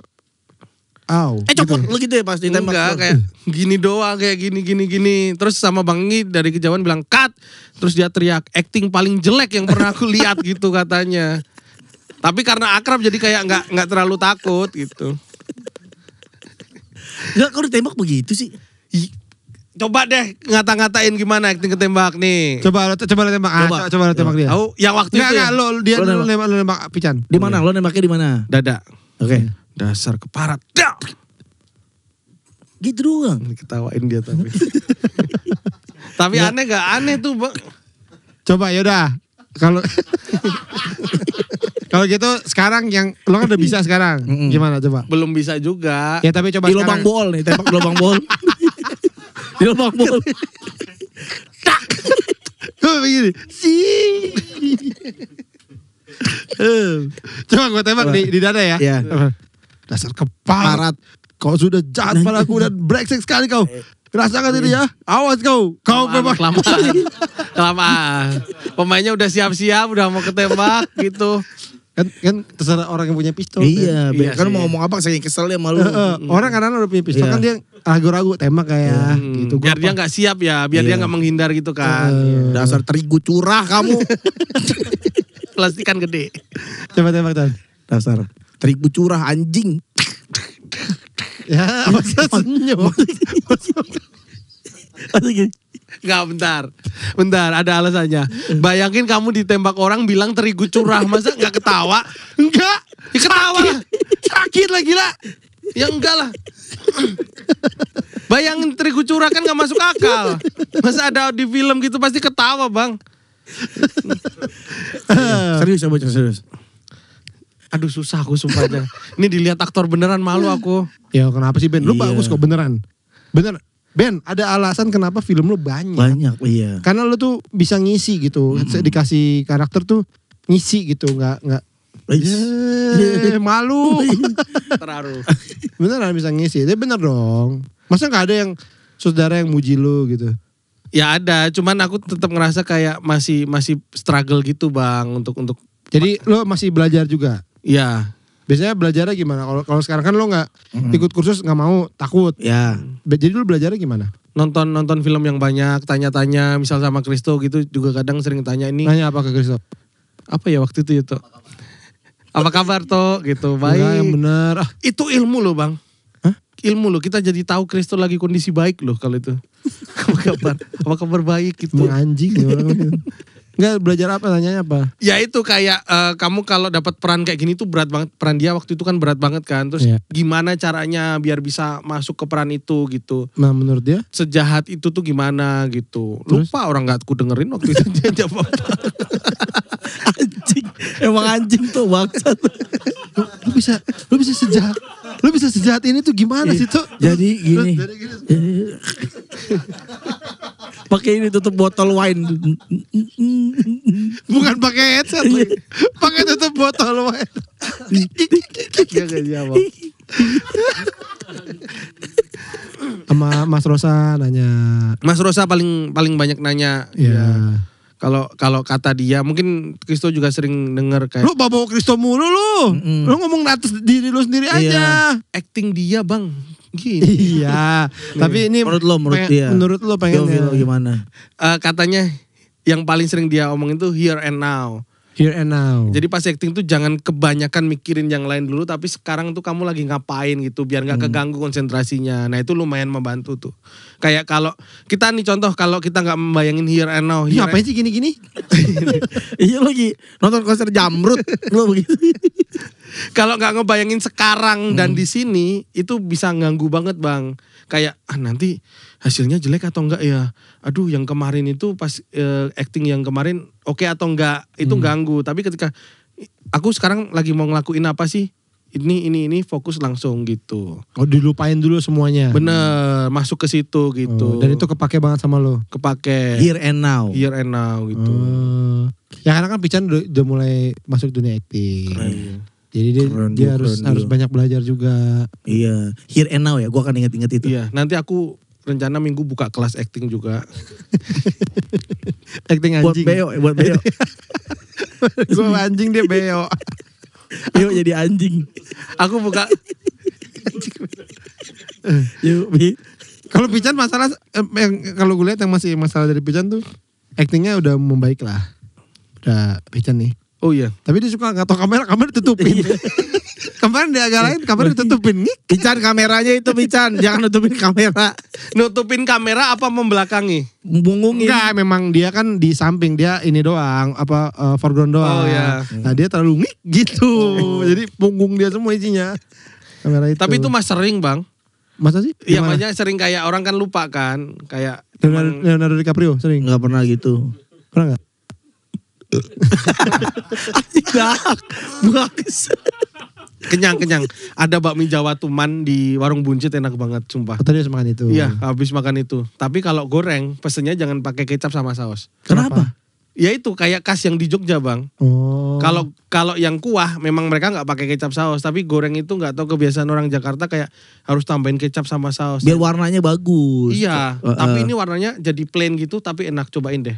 Aw. Copot lu gitu ya pasti tembak. Enggak kayak gini doang kayak gini. Terus sama Bang Ngi dari kejauhan bilang cut. Terus dia teriak acting paling jelek yang pernah aku lihat gitu katanya. Tapi karena akrab jadi kayak nggak terlalu takut gitu. Enggak, kalau ditembak begitu sih. Coba deh ngata-ngatain gimana acting ketembak nih. Coba lo tembak. Coba lo tembak dia. Oh, yang waktu itu ya? Dia Lo dulu nembak Pican. Di mana? Lo nembaknya di mana? Dada. Oke. Dasar keparat. Dak! Gitu doang. Ketawain dia tapi. Tapi aneh gak? Aneh tuh bang. Coba yaudah. Kalau kalau gitu sekarang yang lo kan udah bisa sekarang. Gimana coba? Belum bisa juga. Ya tapi coba Di sekarang. lubang bol nih, tembak di lubang bol. Di lubang bol. Coba begini. Coba gue tembak di dada ya. Iya. Dasar keparat. Kau sudah jahat padaku dan brengsek sekali kau. Rasakan ini ya. Awas kau. Kau memang Kelamaan. Pemainnya udah siap-siap, udah mau ketembak gitu. kan terserah orang yang punya pistol. Iya, Iya kan sih. mau ngomong apa saya kesel ya malu. Orang kadang udah punya pistol Iya. kan dia ragu-ragu tembak kayak gitu. Biar dia gak siap ya, biar dia Iya. gak menghindar gitu kan. Dasar terigu curah kamu. Plastikan gede. Coba tembak Tan. Dasar terigu curah anjing. Ya, masa senyum. Gak, bentar, ada alasannya. Bayangin kamu ditembak orang bilang terigu curah, masa gak ketawa? Enggak. Ya ketawa lah. Sakit lah gila. Ya enggak lah. Bayangin terigu curah kan gak masuk akal. Masa ada di film gitu pasti ketawa bang. Serius ya bocah serius. Aduh susah aku sumpahnya. Ini dilihat aktor beneran malu aku. Ya kenapa sih Ben? Lu Iya. bagus kok beneran. Bener. Ben, ada alasan kenapa film lu banyak. Banyak, iya. Karena lu tuh bisa ngisi gitu. Dikasih karakter tuh ngisi gitu. Nggak malu. Terharu. Beneran bisa ngisi. Dia bener dong. Masa gak ada yang saudara yang muji lu gitu. Ya ada, cuman aku tetap ngerasa kayak masih struggle gitu bang untuk Jadi lu masih belajar juga. ya. Biasanya belajarnya gimana? Kalau sekarang kan lo nggak ikut kursus, nggak mau, takut. Ya. Jadi lu belajarnya gimana? Nonton film yang banyak, tanya-tanya misal sama Kristo gitu juga kadang sering tanya ini Nanya apa ke Kristo? apa ya waktu itu ya Tok? Apa kabar Tok gitu. Enggak, yang Baik. bener. Ah, Itu ilmu loh bang. Hah? Ilmu loh, kita jadi tahu Kristo lagi kondisi baik loh kalau itu. Apa kabar baik gitu. anjing nih orang. Enggak, belajar apa? Nanyanya apa? Ya itu kayak kamu kalau dapat peran kayak gini tuh berat banget. Peran dia waktu itu kan berat banget kan. Terus Iya. gimana caranya biar bisa masuk ke peran itu gitu. Nah menurut dia? Sejahat itu tuh gimana gitu. Terus? Lupa orang gak aku dengerin waktu itu dia jawab. Anjing. Emang anjing tuh bangsat. Lu bisa sejahat ini tuh gimana sih tuh? Jadi gini. Pakai ini tutup botol wine. Bukan pakai headset, pakai tutup botol wine. Dia gak jawab. Sama Mas Rosa nanya. Mas Rosa paling banyak nanya. Ya. Kalau kata dia, mungkin Kristo juga sering denger kayak Lu bawa Kristo mulu lu. Lu ngomong atas diri lu sendiri aja. acting dia bang. Gini. Iya. Tapi ini Menurut lo, menurut dia. Menurut lo pengen Feel gimana? Katanya yang paling sering dia omongin tuh here and now. here and now. Jadi pas acting tuh jangan kebanyakan mikirin yang lain dulu, tapi sekarang tuh kamu lagi ngapain gitu, biar nggak keganggu konsentrasinya. Nah itu lumayan membantu tuh. Kayak kalau kita nih contoh, kalau kita nggak membayangin here and now. Ini ngapain sih gini-gini? Iya lagi nonton konser Jamrut lo begitu. Kalau nggak ngebayangin sekarang dan di sini, itu bisa ganggu banget bang. Kayak nanti hasilnya jelek atau enggak ya. Aduh yang kemarin itu pas acting yang kemarin oke atau enggak, itu ganggu. Tapi ketika aku sekarang lagi mau ngelakuin apa sih, ini fokus langsung gitu. Oh dilupain dulu semuanya. Bener, masuk ke situ gitu. Oh, dan itu kepake banget sama lo. kepake Here and now. here and now gitu. Ya karena kan Pican udah mulai masuk dunia acting. Iya. Jadi Keren dia juga, harus keren harus juga. banyak belajar juga. Iya, here and now ya. Gua akan inget-inget itu. Iya, nanti aku rencana minggu buka kelas acting juga. Acting Buat anjing. beo, buat beo. Gue anjing dia beo. Beo jadi anjing. Aku buka Yuk, Bi. Kalau Pican masalah yang kalau gue lihat yang masih masalah dari Pican tuh actingnya udah membaik lah. Udah Pican nih. Oh iya. Tapi dia suka nggak tahu kamera ditutupin. Kemarin dia agak lain kamera ditutupin. Pican kameranya itu Pican, jangan nutupin kamera. Nutupin kamera apa membelakangi? Bungungin. Enggak, memang dia kan di samping dia ini doang, foreground doang. Oh, iya. Nah dia terlalu ngik gitu. Jadi punggung dia semua isinya. Kamera itu. Tapi itu mas sering bang. Masa sih? Iya Gimana? makanya sering kayak orang kan lupa kan. Kayak Leonardo DiCaprio sering. Enggak pernah gitu. Pernah nggak? Tidak. Bagus. kenyang. Ada bakmi Jawa Tuman di warung buncit enak banget sumpah. Tadi harus makan itu. Iya habis makan itu. Tapi kalau goreng pesennya jangan pakai kecap sama saus. Kenapa? Ya itu kayak khas yang di Jogja bang. Oh. Kalau yang kuah memang mereka nggak pakai kecap saus. Tapi goreng itu nggak tahu kebiasaan orang Jakarta kayak harus tambahin kecap sama saus. Biar warnanya bagus. Iya. Tapi ini warnanya jadi plain gitu tapi enak, cobain deh.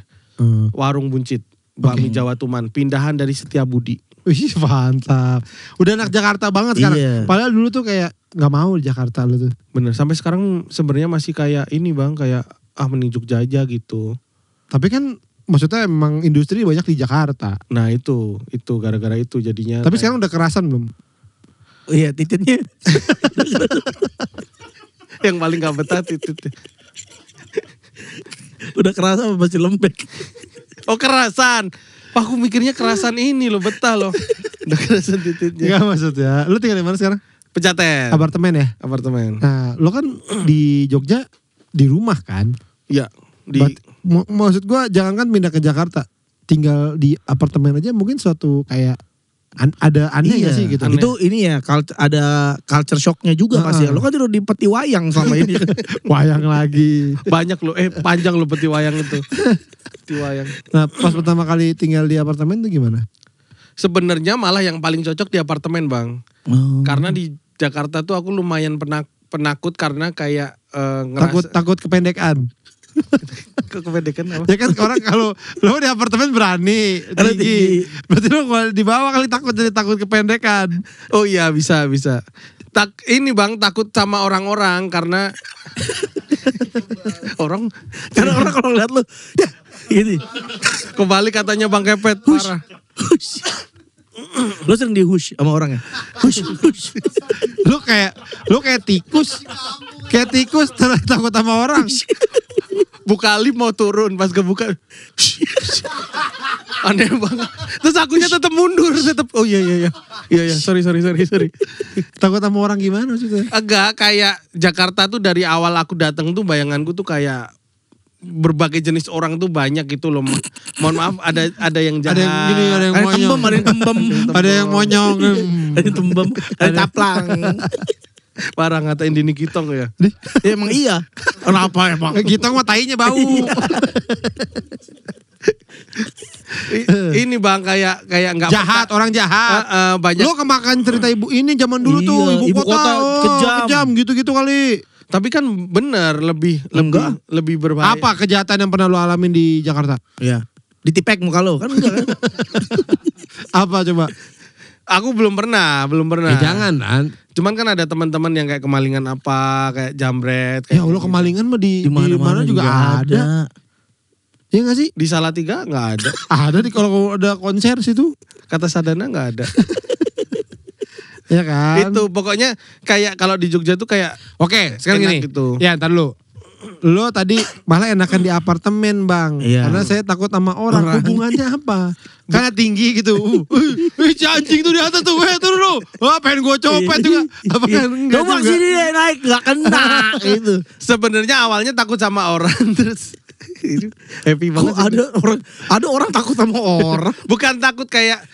Warung buncit. Bakmi Jawa Tuman. Pindahan dari Setiabudi. Wih mantap. Udah anak Jakarta banget sekarang. Iya. Padahal dulu tuh kayak nggak mau di Jakarta lu tuh. Bener. Sampai sekarang sebenarnya masih kayak ini bang. Kayak mending Jogja aja gitu. Tapi kan maksudnya emang industri banyak di Jakarta. Nah itu gara-gara itu jadinya. Tapi sekarang udah kerasan belum? Iya titiknya. yang paling gak betah titik. Udah kerasa apa masih lembek? Oh kerasan. Wah, aku mikirnya kerasan ini loh, betah loh. Udah kerasan titiknya. Enggak maksudnya. Lu tinggal di mana sekarang? Pejaten. Apartemen ya? Apartemen. Nah, lo kan di Jogja di rumah kan? Iya. Di Maksud gua jangan kan pindah ke Jakarta. Tinggal di apartemen aja mungkin suatu kayak ada aneh Iya. gak sih gitu. Aneh. Itu ini ya ada culture shocknya juga pasti. Lo kan tidur di peti wayang selama ini. Wayang lagi. banyak loh, panjang loh peti wayang itu. Peti wayang. Nah, pas pertama kali tinggal di apartemen tuh gimana? Sebenarnya malah yang paling cocok di apartemen bang. Karena di Jakarta tuh aku lumayan penakut karena kayak ngerasa Takut kependekan. kependekan apa? Ya kan orang kalau lo di apartemen berani tinggi. Berarti lo kalau di bawah kali takut kependekan. Oh iya bisa. Ini bang takut sama orang-orang karena orang Kalau lihat lo, ya gini. kembali katanya bang Kepet parah. Hush. Lo sering dihush sama orang ya? Hush. Lo kayak tikus. Kayak tikus takut sama orang. Buka lift mau turun pas kebuka. Aneh banget. Terus akunya tetap mundur tetap. Oh iya. Iya sorry. Takut sama orang gimana maksudnya? Agak kayak Jakarta tuh dari awal aku datang tuh bayanganku tuh kayak berbagai jenis orang tuh banyak gitu loh. Mohon maaf ada yang jahat. Ada yang gini, ada yang monyong. Ada yang tembem. Ada yang monyong. Ada yang tembem. Ada yang caplang. Parah ngatain Dini Kitong ya. Ya, emang iya. Kenapa emang? Gitu mah tainya bau. Ini bang kayak nggak Jahat, orang jahat. banyak. Lo kemakan cerita ibu ini zaman dulu Iya, tuh ibu ibu kota, kota kejam. gitu-gitu kali. Tapi kan bener lebih berbahaya. Apa kejahatan yang pernah lo alamin di Jakarta? Iya. Ditipek muka lo kan enggak kan? Apa coba? Aku belum pernah. Jangan kan. Cuman kan ada teman-teman yang kayak kemalingan apa, kayak jambret. Ya Kayak Allah kemalingan mah di mana juga ada. Iya gak sih? Di Salatiga nggak ada. Ada di kalau ada konser situ. Kata Sadana nggak ada. Ya kan? Itu pokoknya kayak kalau di Jogja tuh kayak Oke, sekarang enak gini. gitu. Ya, ntar lu. Lo tadi malah enakan di apartemen, Bang. Iya. Karena saya takut sama orang. Hubungannya apa? Karena tinggi gitu. Si anjing tuh di atas tuh. Turun lu. Wah, pengen gue copet juga. Apa kan enggak Coba juga. sini deh naik gak kena gitu. Sebenarnya awalnya takut sama orang terus happy Kok banget. ada orang takut sama orang? Bukan takut kayak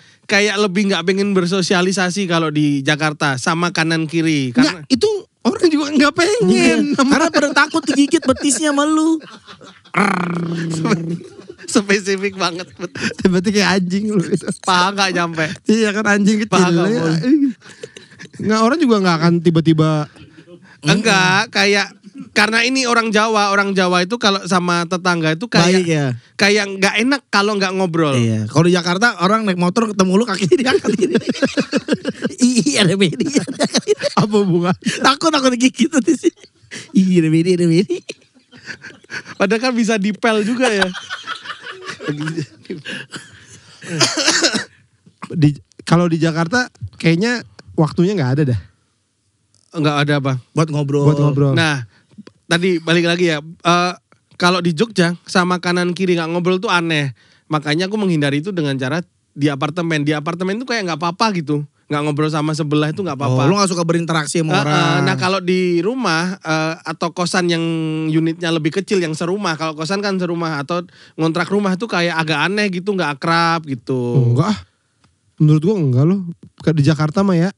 lebih nggak pengen bersosialisasi kalau di Jakarta sama kanan kiri karena Enggak, itu orang juga nggak pengen. Karena pada takut digigit betisnya sama lu. spesifik banget. Berarti kayak anjing lu itu. Paha nggak nyampe. Iya kan anjing kecil. Paha nggak Ya. boleh. Nggak, orang juga nggak akan tiba-tiba. Enggak, kayak karena ini orang Jawa itu kalau sama tetangga itu kayak Baik ya. kayak nggak enak kalau nggak ngobrol. Iya. Kalau di Jakarta orang naik motor ketemu lu kakinya diangkat gini. Iya ada bedi. Apa bunga? Takut digigit di sini. Iya ada bedi. Padahal kan bisa dipel juga ya. Kalau di Jakarta kayaknya waktunya nggak ada dah. Enggak ada bang. Buat ngobrol. Nah tadi balik lagi ya. Kalau di Jogja sama kanan kiri nggak ngobrol tuh aneh. Makanya aku menghindari itu dengan cara di apartemen. Di apartemen tuh kayak nggak apa-apa gitu. Nggak ngobrol sama sebelah itu nggak apa-apa. Lo gak suka berinteraksi sama orang. Nah kalau di rumah atau kosan yang unitnya lebih kecil yang serumah. Kalau kosan kan serumah atau ngontrak rumah tuh kayak agak aneh gitu, nggak akrab gitu. Enggak. Menurut gua enggak loh. Di Jakarta mah ya.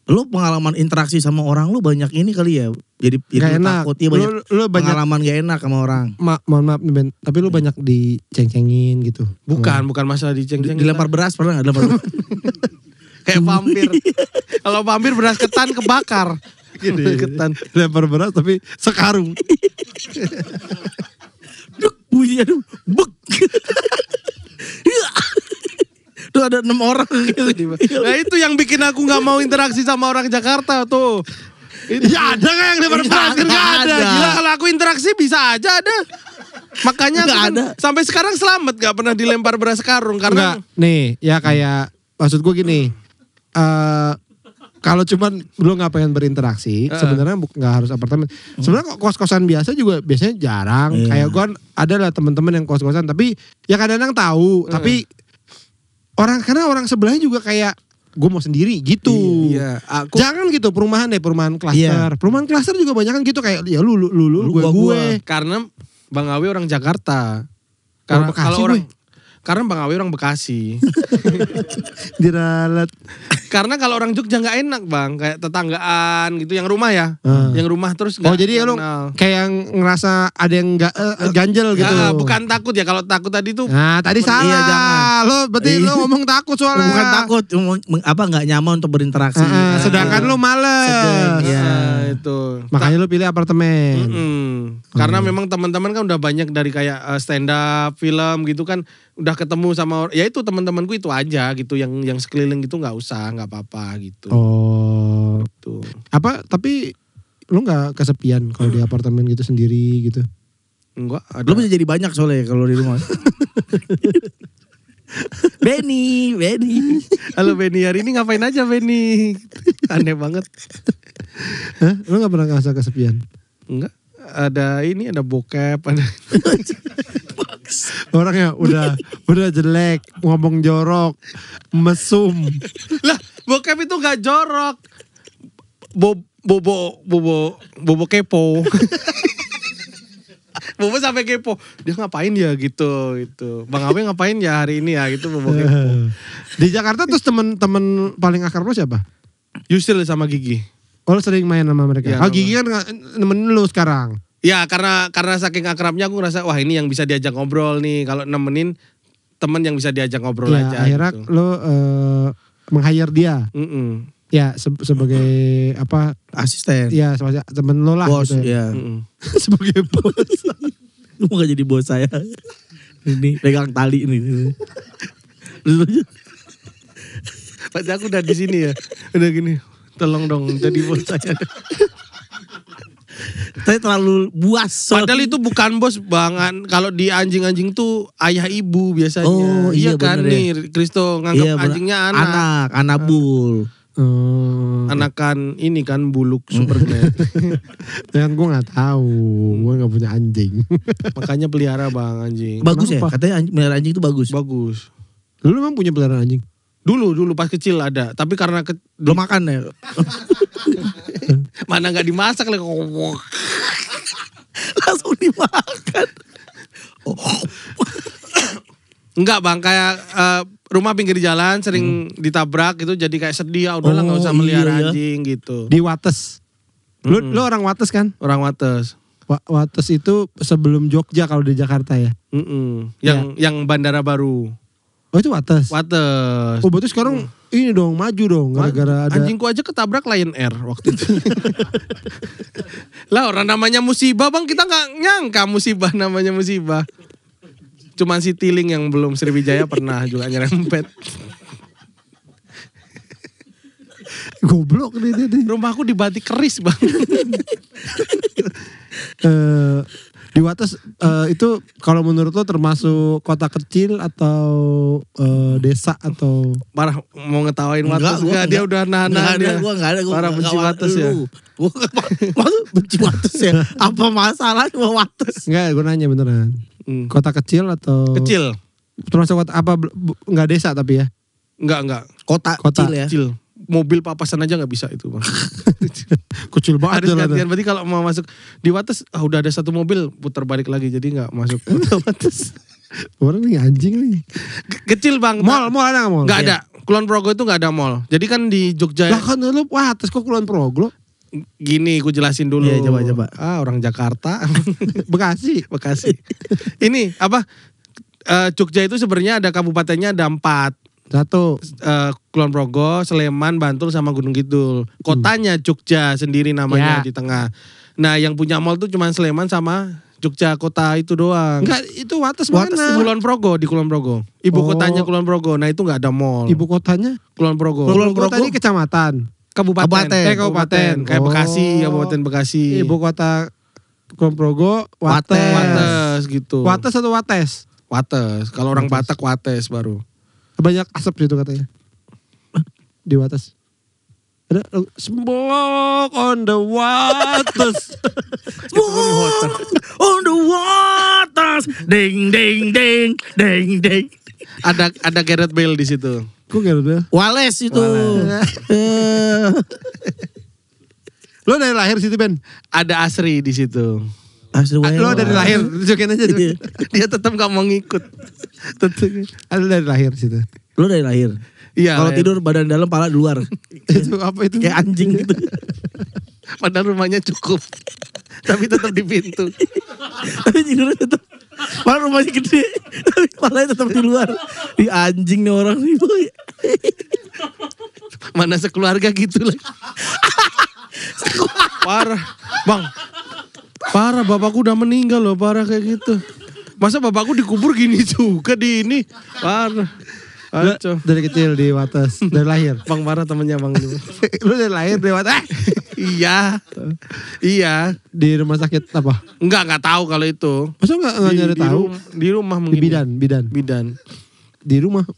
Lo pengalaman interaksi sama orang lo banyak ini kali ya. Jadi Gak lo enak. takut. Iya banyak Lu banyak pengalaman gak enak sama orang. mohon maaf nih Ben, tapi lu banyak diceng-cengin gitu. Bukan masalah diceng-ceng. Dilempar beras pernah gak? Dilempar beras? Kayak vampir. Kalau vampir beras ketan kebakar. Gitu ketan. Lempar beras tapi sekarung. Duk, bunyinya tuh. Bek. Tuh ada 6 orang gitu. Nah itu yang bikin aku gak mau interaksi sama orang Jakarta tuh. Ya ada gak yang lempar beras? Kan gak ada. Gila kalau aku interaksi bisa aja ada. Makanya aku kan sampai sekarang selamat gak pernah dilempar beras karung. Karena Enggak, nih ya kayak maksud gue gini. Kalau cuman lu nggak pengen berinteraksi, sebenarnya nggak harus apartemen. Sebenarnya kos-kosan biasa juga biasanya jarang. Kayak gue ada lah teman-teman yang kos-kosan, tapi ya kadang-kadang tahu. Tapi karena orang sebelahnya juga kayak gue mau sendiri gitu. Iya, Jangan gitu perumahan klaster. Perumahan klaster juga banyak kan gitu kayak ya lu gue. Karena Bang Awi orang Jakarta. Orang Bekasi, Kalau karena Bang Awi orang Bekasi. Diralat. Karena kalau orang Jogja nggak enak bang, kayak tetanggaan gitu, yang rumah ya, yang rumah terus. Oh jadi lu kayak yang ngerasa ada yang nggak ganjel gitu. Bukan takut ya, kalau takut tadi tuh. Nah tadi salah. Iya, jangan. Lo berarti lo ngomong takut soalnya. Bukan takut, nggak nyaman untuk berinteraksi. Sedangkan lo males. Iya itu. Makanya lo pilih apartemen. Karena memang teman-teman kan udah banyak dari kayak stand up, film gitu kan, udah ketemu sama, ya itu teman-temanku itu aja gitu, yang sekeliling gitu nggak usah, nggak apa-apa gitu. Oh. Tuh. Tapi lo nggak kesepian kalau di apartemen gitu sendiri gitu? Enggak. Ada. Lo bisa jadi banyak soalnya kalau di rumah. Benny. Halo Benny, hari ini ngapain aja Benny? Aneh banget. Hah? Lo nggak pernah ngerasa kesepian? Enggak. Ada bokep, ada. Orangnya udah jelek, ngomong jorok, mesum. Lah, bokep itu gak jorok. Bobo kepo. Bobo sampai kepo. Dia ngapain ya gitu. Bang Awe ngapain ya hari ini ya gitu, bobo kepo. Di Jakarta terus temen-temen paling akrab lo siapa? Yusil sama Gigi. Oh lo sering main sama mereka? Ya, Gigi kan nemenin lo sekarang? Ya karena saking akrabnya aku ngerasa wah ini yang bisa diajak ngobrol nih. Kalau nemenin temen yang bisa diajak ngobrol ya, aja. Akhirnya gitu. lo meng-hire dia. Ya sebagai apa? Asisten. Ya sebagai temen lo lah. Bos gitu ya. Sebagai bos. Lu mau gak jadi bos saya? Ini pegang tali nih. Pasti aku udah di sini ya. Udah gini. Tolong dong jadi bos saya. Saya terlalu buas. Padahal itu bukan bos banget. Kalau di anjing-anjing tuh ayah ibu biasanya. Oh, iya kan bener nih Kristo nganggap anjingnya anak. Anabul. Anakan ini kan buluk Superman. Yang gue gak tahu. Gue gak punya anjing. Makanya pelihara bang anjing. Bagus Kenapa? ya? Katanya melihara anjing itu bagus. Bagus. Lu emang punya peliharaan anjing? Dulu pas kecil ada. Tapi karena Belum makan ya? mana gak dimasak lagi. Langsung dimakan. Enggak bang, kayak rumah pinggir jalan sering ditabrak gitu, jadi kayak sedih, ya udahlah nggak usah melihara anjing gitu. Di Wates. Lu orang Wates kan? Orang Wates. Wates itu sebelum Jogja kalau di Jakarta ya? Yang bandara baru. Oh itu Wates? Wates. Oh berarti sekarang ini dong maju dong gara-gara ada. Anjingku aja ketabrak Lion Air waktu itu. Lah orang namanya musibah bang, kita nggak nyangka musibah namanya musibah. Cuman si Tiling yang belum Sriwijaya pernah juga nyerempet. Goblok nih. Rumahku di Batik Keris bang. Di Wates itu kalau menurut lo termasuk kota kecil atau desa atau Parah mau ngetawain Wates gua enggak, dia udah nahan-nahan dia. Gua enggak ada. Gua Parah benci Wates ya. Gua maksud benci Wates ya. Apa masalahnya sama Wates? enggak? Gue nanya beneran. Kota kecil atau Kecil. termasuk kota apa? Enggak desa tapi ya. Enggak. Kota Kota. kecil ya. Kecil. Mobil papasan aja nggak bisa itu bang. Kecil banget Harus jalannya. gantian. Berarti kalau mau masuk di Wates udah ada satu mobil putar balik lagi jadi nggak masuk kota Wates. Orang nih anjing nih. Kecil bang. Mall ada nggak mall? Nggak ada. Kulon Progo itu nggak ada mall. Jadi kan di Jogja. Lah kan lu Wates kok Kulon Progo? Gini, gue jelasin dulu. Iya, coba. Orang Jakarta, Bekasi. Bekasi. Ini apa? Jogja itu sebenarnya ada kabupatennya ada 4. Satu. Kulon Progo, Sleman, Bantul sama Gunung Kidul. Kotanya Jogja sendiri namanya Ya. di tengah. Nah, yang punya mall tuh cuma Sleman sama Jogja kota itu doang. Enggak, itu Wates Wates mana? di Kulon Progo, di Kulon Progo. Ibu Oh. kotanya Kulon Progo. Nah, itu nggak ada mall. Ibu kotanya? Kulon Progo. Kulon Kota ini kecamatan. Kabupaten. Kabupaten. Kayak Oh. Bekasi, Kabupaten Bekasi. Ibu kota Kulon Progo, Wates. Wates gitu. Wates atau Wates? Wates. Kalau orang Batak Wates baru. Banyak asap gitu katanya. Di Wates. Ada smoke on the waters. On the waters. Ding ding ding ding ding. Ada Gareth Bale di situ. Kok Gareth Bale? Wales itu. Lo dari lahir situ Ben? Ada Asri di situ. Lo dari lahir, tunjukin aja tuh. Dia tetap gak mau ngikut. Lo dari lahir situ. Lu dari lahir. Iya. Kalau lahir. tidur badan dalam, pala di luar. Itu apa itu? Kayak anjing gitu. Padahal rumahnya cukup. Tapi tetap di pintu. Tapi tidurnya tetap. Padahal rumahnya gede. Tapi palanya tetap di luar. Di anjing nih orang nih boy. Mana sekeluarga gitu lah. Parah. Bang. Parah, bapakku udah meninggal loh. Parah kayak gitu. Masa bapakku dikubur gini juga di ini. Parah. Lo Aco. dari kecil di Wates, dari lahir. Bang Parah temennya Bang. Lo dari lahir di Wates. Iya. Iya. Di rumah sakit apa? Enggak tahu kalau itu. Masa enggak nyari tahu? Di rumah Di mungkin. bidan. Di rumah.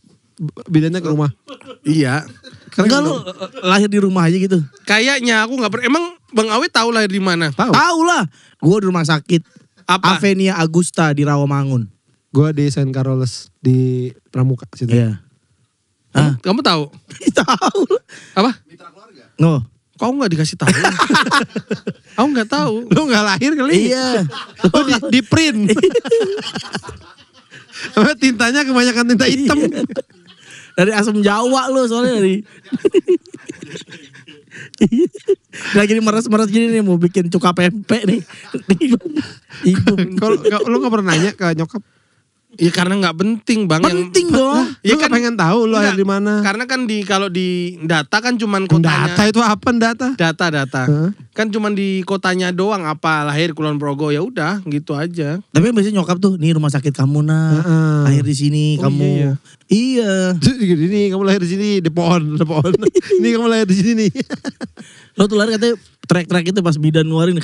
Bidannya ke rumah. Iya. Enggak lu lahir di rumah aja gitu. Kayaknya aku nggak emang Bang Awi tahu lahir di mana? Tahu. Tahu lah. Gue di rumah sakit. Apa? Avenia Agusta di Rawamangun. Gue di Saint Carlos di Pramuka situ. Iya. Ah, Kamu tahu? tahu. Apa? Mitra keluarga. No. Kau nggak dikasih tahu? Aku nggak tahu. Lo nggak lahir kali? Iya. Oh, di print. Tintanya kebanyakan tinta hitam. Dari asam Jawa lo soalnya dari. Lagi meres-meres gini nih mau bikin cuka pempek nih. Kalau lo nggak pernah nanya ke nyokap? Iya karena nggak penting Bang. Penting dong. Lo nggak pengen tahu lo lahir di mana? Karena kan kalau di data kan cuman kotanya. Data itu apa data? Data. Hah? Kan cuman di kotanya doang apa lahir Kulon Progo ya udah gitu aja. Tapi biasanya nyokap tuh, nih rumah sakit kamu nak, Heeh. lahir di sini Oh, kamu. iya. Iya. Ini kamu lahir di sini di pohon. Ini kamu lahir di sini nih. Lo tuh lahir katanya trek-trek itu pas bidan ngeluarin.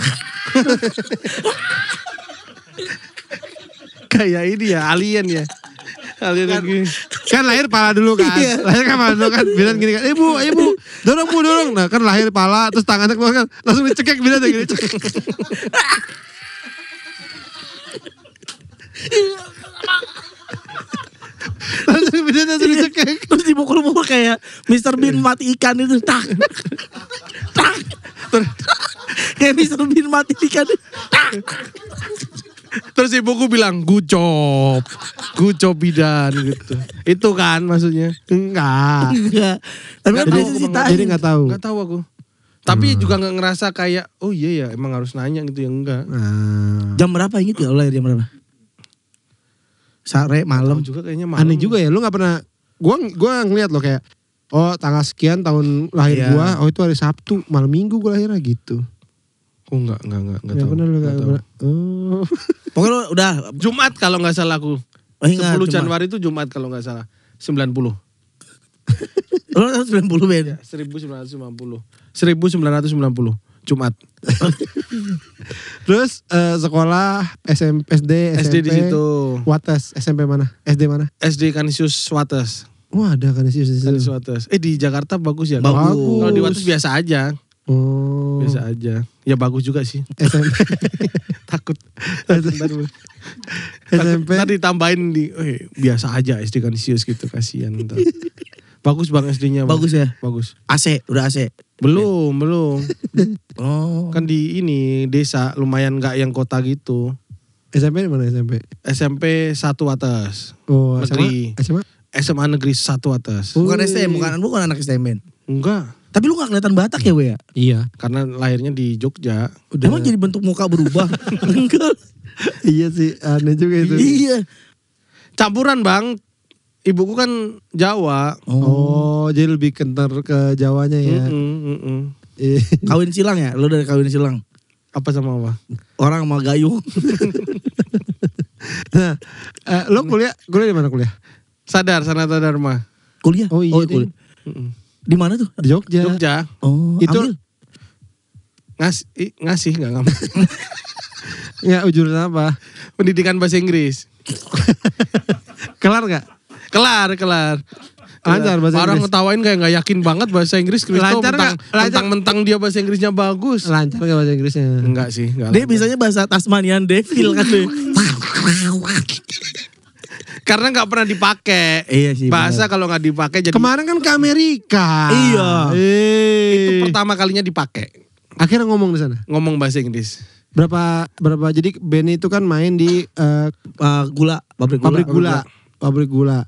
Kayak ini ya alien ya. Alien lagi. Kan lahir pala dulu kan. Iya. Lahir kan pala dulu kan. Bidan gini kan. Ibu, dorong bu, dorong. Nah kan lahir pala terus tangannya keluar kan. Langsung dicekek bidan gini. Langsung bidan langsung dicekek. Terus dipukul-pukul kayak Mr. Bean mati ikan itu. Tak. Tak. Kayak Mr. Bean mati ikan. Tak. Terus ibuku bilang good job bidan gitu. Itu kan maksudnya. Enggak. Enggak. Tapi kan Nggak biasa tahu, ceritain. Jadi nggak tahu. Nggak tahu aku. Tapi juga nggak ngerasa kayak oh iya ya emang harus nanya gitu ya enggak. Nah. Jam berapa inget gak lo lahir jam berapa? Sore, malam. Tahu juga kayaknya malam. Aneh juga ya. Lu nggak pernah. Gua ngeliat lo kayak. Oh tanggal sekian tahun lahir Iya. gua. Oh itu hari Sabtu. Malam Minggu gua lahirnya gitu. Oh enggak Nggak tahu. pernah lu nggak Nggak tahu. pernah. Oh. Pokoknya lo udah. Jumat kalau nggak salah aku. Oh, ingat, 10 cuma. Januari itu Jumat kalau nggak salah. 90. Lo 90 Ben. 1990. 1990. Jumat. Terus sekolah SD di situ. Wates, SMP mana? SD mana? SD Kanisius Wates. Wah, ada kan di situ. Kanisius Wates. Di Jakarta bagus ya? Bagus. Kalau di Wates biasa aja. Oh. Biasa aja. Ya bagus juga sih. SMP. Takut. SMP. Tadi tambahin biasa aja SD Kanisius gitu, kasihan ntar. Bagus Bang SD-nya. Bang. Bagus ya? Bagus. AC, udah AC. Belum. Oh. Kan di ini desa, lumayan nggak yang kota gitu. SMP di mana SMP? SMP 1 Wates. Oh, Negeri. SMA? SMA Negeri 1 Wates. Oh. Bukan STM, bukan anak STM, Ben. Enggak. Tapi lu gak kelihatan Batak ya, We ya? Iya. Karena lahirnya di Jogja. Emang jadi bentuk muka berubah? Enggak. Iya sih, aneh juga itu. Iya. Campuran Bang. Ibuku kan Jawa. Oh, jadi lebih kentar ke Jawanya ya. Iya. Kawin silang ya? Lu dari kawin silang? Apa sama apa? Orang sama gayung. Nah, lo kuliah di mana kuliah? Sadar, Sanata Dharma. Kuliah? Oh iya, kuliah. Di mana tuh? Di Jogja. Jogja. Oh, Itu ambil. Ngasih nggak ngambil. ya jurusan apa? Pendidikan bahasa Inggris. Kelar gak? Kelar. Lancar bahasa Orang Inggris. ngetawain kayak nggak yakin banget bahasa Inggris. Kristo Lancar nggak? mentang dia bahasa Inggrisnya bagus. Lancar gak bahasa Inggrisnya? Enggak sih. Enggak Dia bisanya bahasa Tasmanian Devil kan deh. Karena nggak pernah dipakai. Iya sih. Bahasa kalau nggak dipakai jadi. Kemarin kan ke Amerika. Iya. Itu pertama kalinya dipakai. Akhirnya ngomong di sana. Ngomong bahasa Inggris. Berapa jadi Benny itu kan main di Gula, pabrik gula. Pabrik gula.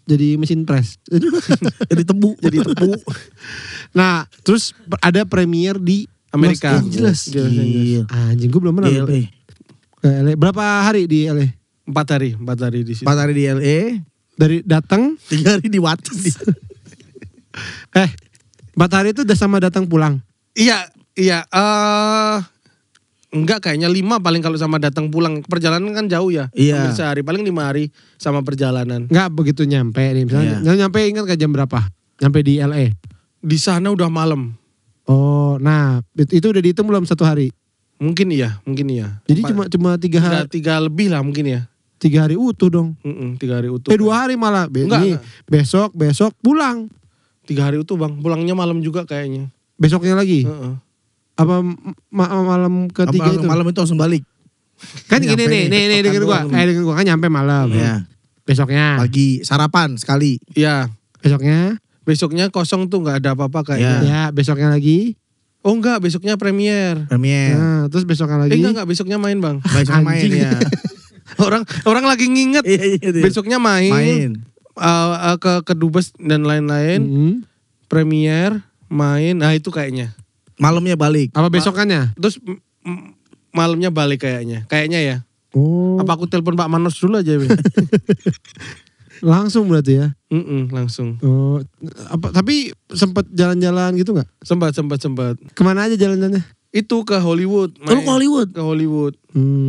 Jadi mesin press. Jadi tebu. Nah, terus ada premier di Amerika. Los Angeles. Gila. Anjing, gue belum pernah. Di LA. Ke LA. Berapa hari di LA? 4 hari di situ. 4 hari di LA. Dari datang 3 hari di Wates. 4 hari itu udah sama datang pulang. Iya. Enggak, kayaknya 5 paling kalau sama datang pulang. Perjalanan kan jauh ya. Iya. Hampir sehari, paling 5 hari sama perjalanan. Enggak begitu nyampe nih. Misalnya nyampe ingat ke jam berapa? Nyampe di LA. Di sana udah malam. Oh, nah itu udah dihitung belum 1 hari? Mungkin iya. Jadi cuma 3 hari. 3 lebih lah mungkin ya. 3 hari utuh dong. 3 hari utuh. 2 hari malah. Enggak. Besok pulang. 3 hari utuh Bang. Pulangnya malam juga kayaknya. Besoknya lagi. Apa malam ketiga itu? Malam itu langsung balik. Kan gini nih dengerin gua. Dengerin gua kan nyampe malam. Iya. Besoknya. Pagi sarapan sekali. Iya. Besoknya kosong tuh nggak ada apa-apa kayaknya. ya besoknya lagi. Oh enggak, besoknya premier. Nah, terus besoknya lagi. Enggak, besoknya main Bang. Besoknya main ya. Orang lagi nginget. Iya. Besoknya main. Ke Dubes dan lain-lain. Premier, main. Nah itu kayaknya. Malamnya balik. Apa besokannya? Terus malamnya balik kayaknya. Kayaknya ya. Oh. Apa aku telepon Pak Manos dulu aja, Be? Langsung berarti ya? Langsung. Oh, tapi sempat jalan-jalan gitu nggak? Sempat. Kemana aja jalan-jalannya? Itu ke Hollywood. Lu ke Hollywood? Ke Hollywood.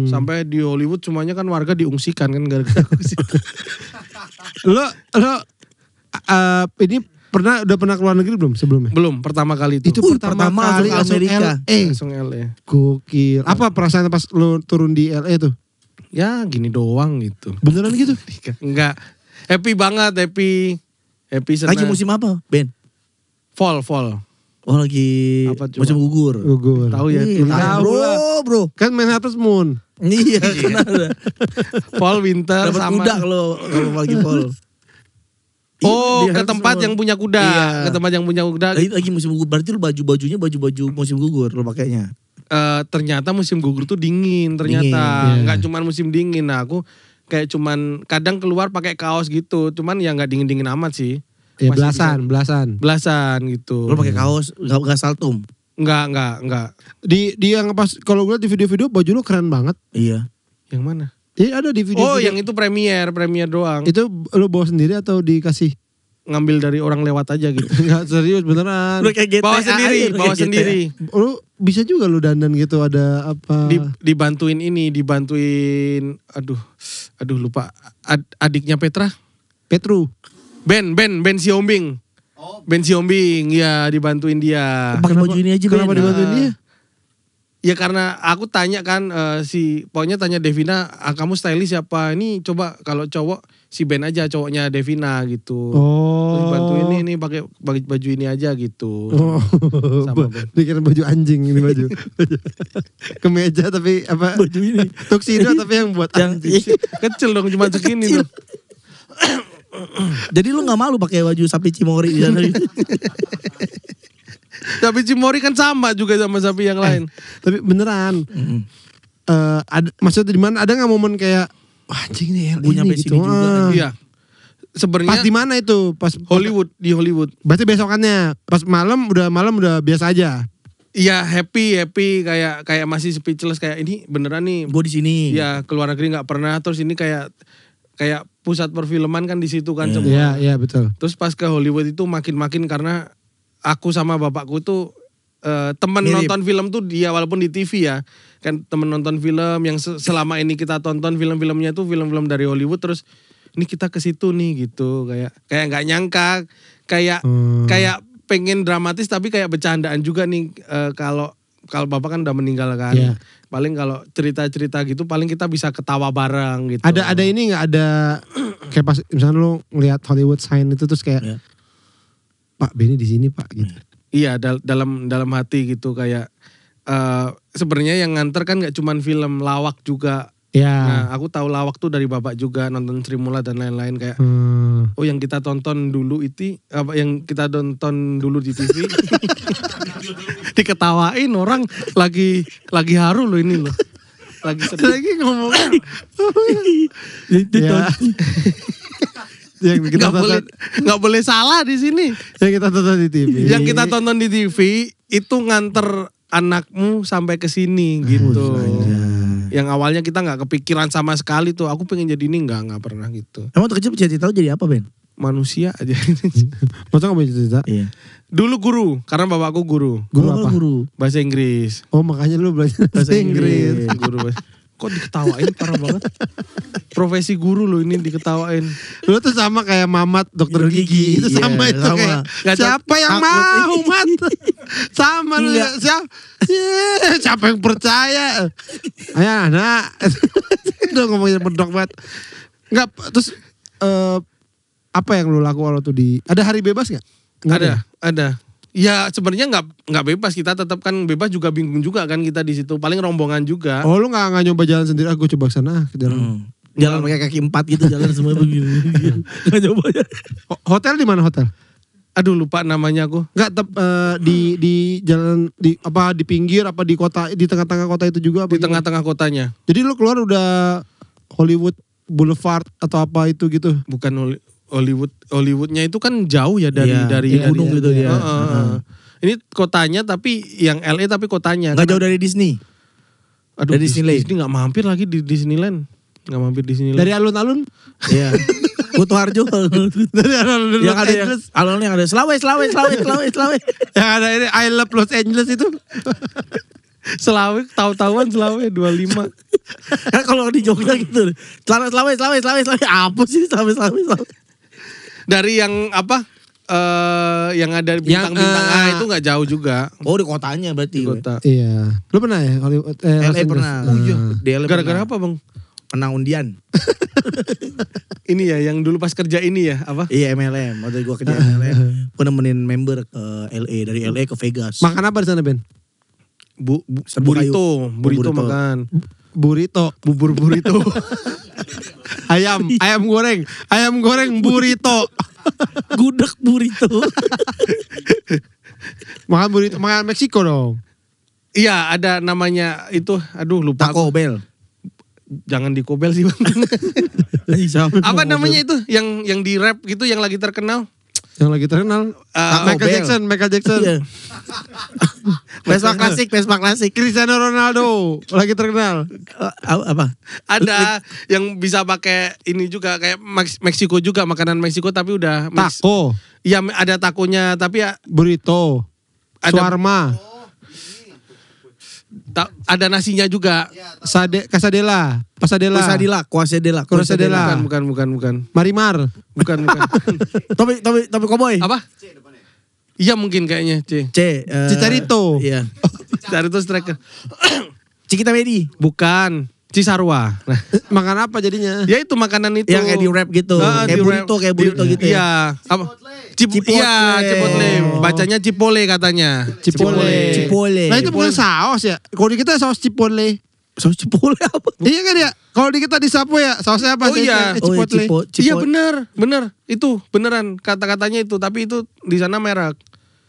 Sampai di Hollywood semuanya kan warga diungsikan kan gara-gara Lo ini udah pernah keluar negeri belum sebelumnya? Belum, pertama kali itu. Itu pertama kali langsung Amerika. Langsung LA. Gokil. Apa perasaan pas lo turun di LA tuh? Ya gini doang gitu. Beneran gitu? Enggak. Happy banget, happy senang. Lagi musim apa, Ben? Fall. Oh lagi Apa coba? musim gugur. Tahu ya. Tahu, bro. Kan main Harvest Moon. Iya, kan ada. Fall, winter Dapat sama. kuda kalau lagi fall. Oh, Iya, ke tempat yang punya kuda. Iya. Ke tempat yang punya kuda. Lagi musim gugur. Berarti lu baju-bajunya baju musim gugur lo pakainya. Ternyata musim gugur tuh dingin ternyata. Dingin, iya. Nggak cuman musim dingin. Nah aku kayak cuman kadang keluar pakai kaos gitu. Cuman ya nggak dingin-dingin amat sih. Ya Masih belasan gitu. Lo pakai kaos gak saltum. Enggak. Di yang pas kalau gue liat di video-video baju lo keren banget. Iya. Yang mana? Ada di video. Oh, yang itu premier doang. Itu lo bawa sendiri atau dikasih? Ngambil dari orang lewat aja gitu. Enggak serius beneran. Lo kayak GTA Bawa sendiri, aja, bawa kayak sendiri. Lo bisa juga lo dandan gitu ada apa? Dibantuin aduh lupa. Adiknya Petra. Petru. Ben Siombing. Ben Siombing, ya dibantuin dia. Pakai baju ini aja, Ben. Kenapa dibantuin dia? Ya karena aku tanya kan pokoknya tanya Devina, kamu stylist siapa? Ini coba kalau cowok si Ben aja, cowoknya Devina gitu. Terus bantuin ini pakai baju ini aja gitu. Sama Ben. Dikira baju anjing ini baju. Kemeja tapi apa? Baju ini. Tuxedo tapi yang buat anjing. Kecil dong cuma segini tuh. Jadi lu gak malu pakai baju sapi Cimori di sana? Sapi Cimori kan sama juga sama sapi yang lain. Tapi beneran. Maksudnya di mana ada nggak momen kayak wah anjing nih Punya ini basic gitu. juga. Iya. Sebenarnya Pas di mana itu? Pas di Hollywood. Berarti besokannya pas malam udah biasa aja. Iya happy kayak masih speechless kayak ini beneran nih. Gue di sini. Ya keluar negeri nggak pernah, terus ini kayak pusat perfilman kan di situ kan semua. Iya betul. Terus pas ke Hollywood itu makin karena aku sama bapakku tuh teman Mirip. nonton film tuh dia walaupun di TV ya. Kan temen nonton film yang selama ini kita tonton film-filmnya tuh film-film dari Hollywood, terus ini kita ke situ nih gitu. Kayak nggak nyangka kayak pengen dramatis tapi kayak bercandaan juga nih kalau bapak kan udah meninggal kan. Iya. Paling kalau cerita-cerita gitu paling kita bisa ketawa bareng gitu. Ada ini nggak ada kayak pas misalnya lu ngelihat Hollywood sign itu terus kayak Iya. Pak Benny di sini Pak gitu. Iya dalam hati gitu kayak sebenarnya yang nganter kan nggak cuman film lawak juga. Iya. Nah aku tahu lawak tuh dari bapak juga, nonton Sri Mula dan lain-lain kayak oh yang kita tonton dulu itu apa yang kita tonton dulu di TV diketawain orang lagi haru loh ini loh. Lagi sedih. Lagi ngomong. Ya. Yang kita tonton, nggak boleh salah di sini. yang kita tonton di TV. Yang kita tonton di TV itu nganter anakmu sampai ke sini gitu. Yang awalnya kita nggak kepikiran sama sekali tuh. Aku pengen jadi ini nggak pernah gitu. Emang tuh kecil cita-cita jadi apa Ben? Manusia aja. Masa nggak boleh cerita? Iya. Dulu guru, karena bapakku guru. Guru apa? Guru. Bahasa Inggris. Oh makanya lu belajar bahasa Inggris. Guru bahasa. Kok diketawain parah banget. Profesi guru loh ini diketawain. Lu tuh sama kayak Mamat dokter gigi. Itu Iya, sama itu sama. kayak Nggak siapa yang takut. mau Mat? Sama lu Enggak. siapa yang percaya? Ayo anak. Udah ngomongin medok banget. Enggak terus apa yang lu lakukan waktu di ada hari bebas nggak? Nggak Ada. Ya sebenarnya nggak bebas, kita tetap kan bebas juga, bingung juga kan kita di situ. Paling rombongan juga. Oh lu nggak nyoba jalan sendiri? Gue coba kesana ke jalan. Jalan pakai kaki 4 gitu, jalan semua begini. Nggak coba ya. Hotel di mana hotel? Aduh lupa namanya aku. Enggak di jalan di apa di pinggir apa di kota di tengah-tengah kota itu juga apa Di tengah-tengah kotanya. Jadi lu keluar udah Hollywood Boulevard atau apa itu gitu. Bukan Hollywoodnya itu kan jauh ya dari gunung gitu ya. Ini kotanya tapi yang LA tapi kotanya. Nggak jauh dari Disney. Aduh, dari Disneyland. Disney nggak mampir lagi di Disneyland. Nggak mampir di Disneyland. Dari alun-alun? Iya. Kutu Harjo. Dari alun-alun yang Los ada Angeles. alun yang ada Selawe. Yang ada ini I Love Los Angeles itu. Selawe, tahu-tahuan Selawe 25. Kan kalau di Jogja gitu. Selawe. Apa sih Selawe? Dari yang apa? Yang ada bintang-bintang itu nggak jauh juga. Oh di kotanya berarti. Di kota. Iya. Lu pernah ya Hollywood? Los LA Angeles? pernah. Oh iya. Di LA Gara-gara pernah. apa bang? Menang undian. Ini ya yang dulu pas kerja ini ya apa? Iya MLM. Waktu gue kerja MLM. Gue nemenin member ke LA. Dari LA ke Vegas. Makan apa di sana Ben? Serbu kayu. Burrito Burrito. makan. Burrito. Bubur burrito. Ayam goreng burrito. Gudeg burrito. Makan burrito, makan Meksiko dong. Iya ada namanya itu, aduh lupa. Taco Bell. Jangan dikobel sih bang. Apa namanya itu yang di rap gitu yang lagi terkenal? Yang lagi terkenal Michael Jackson. Iya. Vespa klasik. Cristiano Ronaldo lagi terkenal. Apa? Ada yang bisa pakai ini juga kayak Meksiko juga, makanan Meksiko tapi udah Taco, Iya ada takonya tapi ya burrito, Ada- shawarma, ada nasinya juga. Quesadilla. Quesadilla. Bukan. Marimar. Bukan. Topi koboi. Apa? Iya mungkin kayaknya C. Cicarito. Iya. Cicarito striker. Cikita Medi. Bukan. Cisarua. Nah, Makan apa jadinya? ya itu makanan itu. Yang kayak di wrap gitu. Kayak burrito gitu ya. Iya. Apa? Chipotle. Iya, Chipotle. Bacanya Cipole katanya. Cipolle. Nah itu bukan saus ya? Kalau di kita saus Chipotle. Saus Cipolle apa? Iya kan ya? Kalau di kita di Sapo ya, sausnya apa? Oh iya. Chipotle. Iya bener. Itu beneran kata-katanya itu. Tapi itu di sana merek.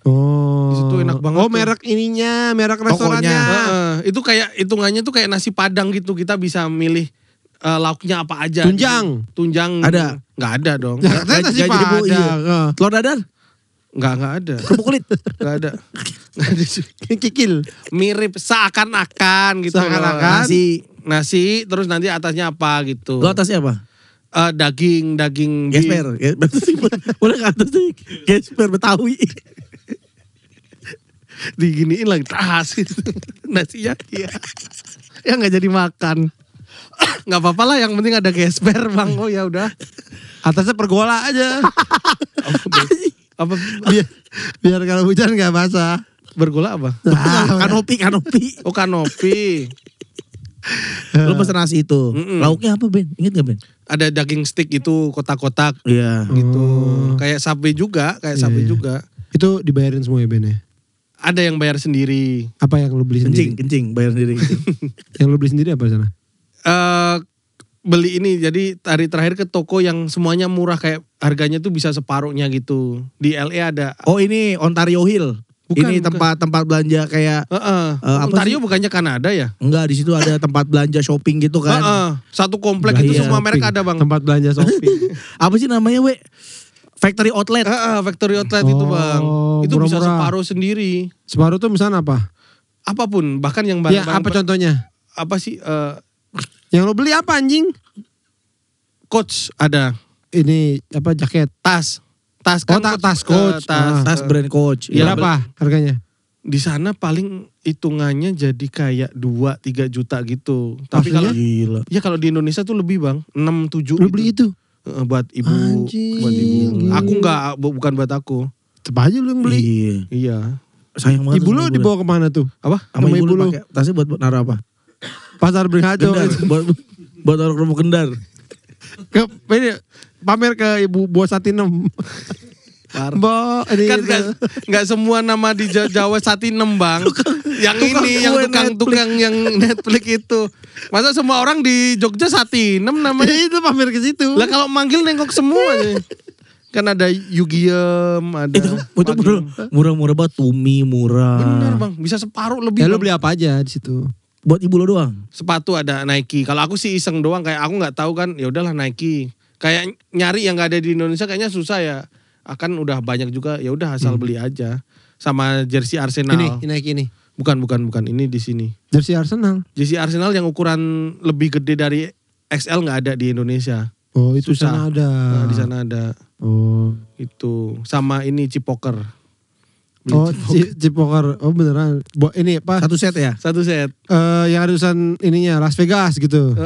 Oh. Di situ enak banget Oh tuh. merek ininya, merek restorannya. Itu kayak hitungannya tuh kayak nasi padang gitu. Kita bisa milih lauknya apa aja. Tunjang. Gitu. Tunjang. Ada? Nggak ada dong. Katanya nasi Nggak jadi padang. iya. Telur dadar? Nggak ada. Kerupuk kulit? Nggak ada. Nggak ada. Kikil. Mirip seakan-akan gitu. Seakan-akan. Nasi terus nanti atasnya apa gitu. Lo atasnya apa? Daging Gesper. Boleh ke atasnya Gesper Betawi. diginiin lagi tas gitu. Nasinya iya. Ya nggak jadi makan. Nggak apa-apa lah, yang penting ada gesper bang. Oh ya udah. Atasnya pergola aja. Apa biar kalau hujan nggak basah. bergola apa? Kanopi. Oh kanopi. Lo pesen nasi itu. Lauknya apa Ben? Ingat gak Ben? Ada daging stick itu kotak-kotak Iya. gitu. Kayak Subway juga, juga. Itu dibayarin semua ya Ben ya? Ada yang bayar sendiri. Apa yang lu beli sendiri? Kencing, bayar sendiri. Yang lu beli sendiri apa di sana? Beli ini, jadi hari terakhir ke toko yang semuanya murah, kayak harganya tuh bisa separuhnya gitu. Di LA ada. Oh ini Ontario Hill. Ini tempat belanja kayak apa Ontario sih? bukannya Kanada ya? Enggak, di situ ada tempat belanja shopping gitu kan. Satu komplek itu Iya. semua merek ada bang. Tempat belanja shopping. Apa sih namanya we? Factory outlet. Factory outlet itu bang. Itu bisa murah-murah. separuh sendiri. Separuh tuh misalnya apa? Apapun, bahkan yang Ya barang-barang. apa contohnya? Apa sih? Yang lu beli apa anjing? Coach ada. Ini apa jaket? Tas Oh, tas Coach. Tas brand Coach. Iya, Berapa harganya? Di sana paling hitungannya jadi kayak 2-3 juta gitu. Tapi kalau Gila. ya kalau di Indonesia tuh lebih bang, 6-7 Lu beli itu? buat ibu. Anjing, Buat ibu. gila. Aku enggak, bukan buat aku. Coba aja lu yang beli. Iya. Iya. Sayang banget. Ibu lu dibawa kemana tuh? Apa? sama ibu lu lu. pakai tasnya buat naruh apa? Pasar Beringharjo. buat naruh kerupuk kendar. Ini pamer ke ibu Bos Satinem. Mbak, ini Kan nggak semua nama di Jawa Satinem bang. Yang ini yang tukang yang Netflix itu. Masa semua orang di Jogja Satinem namanya? itu pamer ke situ. Lah kalau manggil nengok semua aja. Kan ada Yugiem, ada. Itu murah-murah banget, Tumi murah. Bener bang, bisa separuh lebih. Ya lu Bang. beli apa aja di situ? Buat ibu lo doang. Sepatu ada Nike. Kalau aku sih iseng doang, kayak aku nggak tahu kan. Ya udahlah Nike. Kayak nyari yang nggak ada di Indonesia kayaknya susah ya. Akan udah banyak juga. Ya udah asal beli aja. Sama jersey Arsenal. Ini Nike ini. Bukan. Ini di sini. Jersey Arsenal. Jersey Arsenal yang ukuran lebih gede dari XL nggak ada di Indonesia. Oh, itu Susah. sana ada. Nah, di sana ada. Oh. Itu sama ini Cipoker. Beli Oh, Cipoker. Cipoker. Oh, beneran. Ini apa? Satu set ya? Satu set. Yang ada tulisan ininya Las Vegas gitu.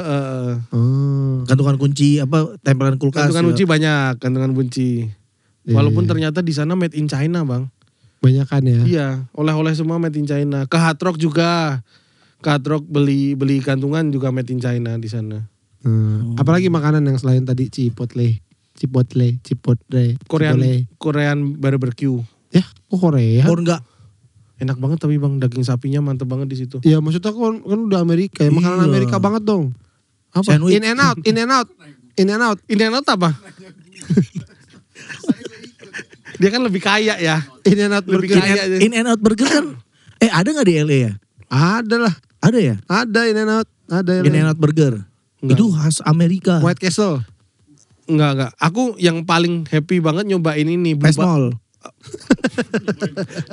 Oh. Gantungan kunci apa tempelan kulkas. Gantungan ya. kunci banyak, gantungan kunci. Walaupun ternyata di sana made in China, Bang. Banyak kan ya. Iya, oleh-oleh semua made in China. Ke Hard Rock juga. Ke Hard Rock beli gantungan juga made in China di sana. Apalagi makanan yang selain tadi Chipotle. Korean barbecue. Ya, kok Korea? Or enggak? Enak banget tapi Bang, daging sapinya mantep banget di situ. Ya maksudnya kan udah Amerika ya, makanan Iya. Amerika banget dong. Apa? Sandwich. In and out. Ini apa? Dia kan lebih kaya ya. In and out Lebih burger. kaya aja. In and Out Burger kan ada nggak di LA ya? Ada lah. Ada ya? Ada in and out. Ada In and Out Burger. Enggak. Itu khas Amerika. White Castle. Enggak. Aku yang paling happy banget nyobain ini. West Mall.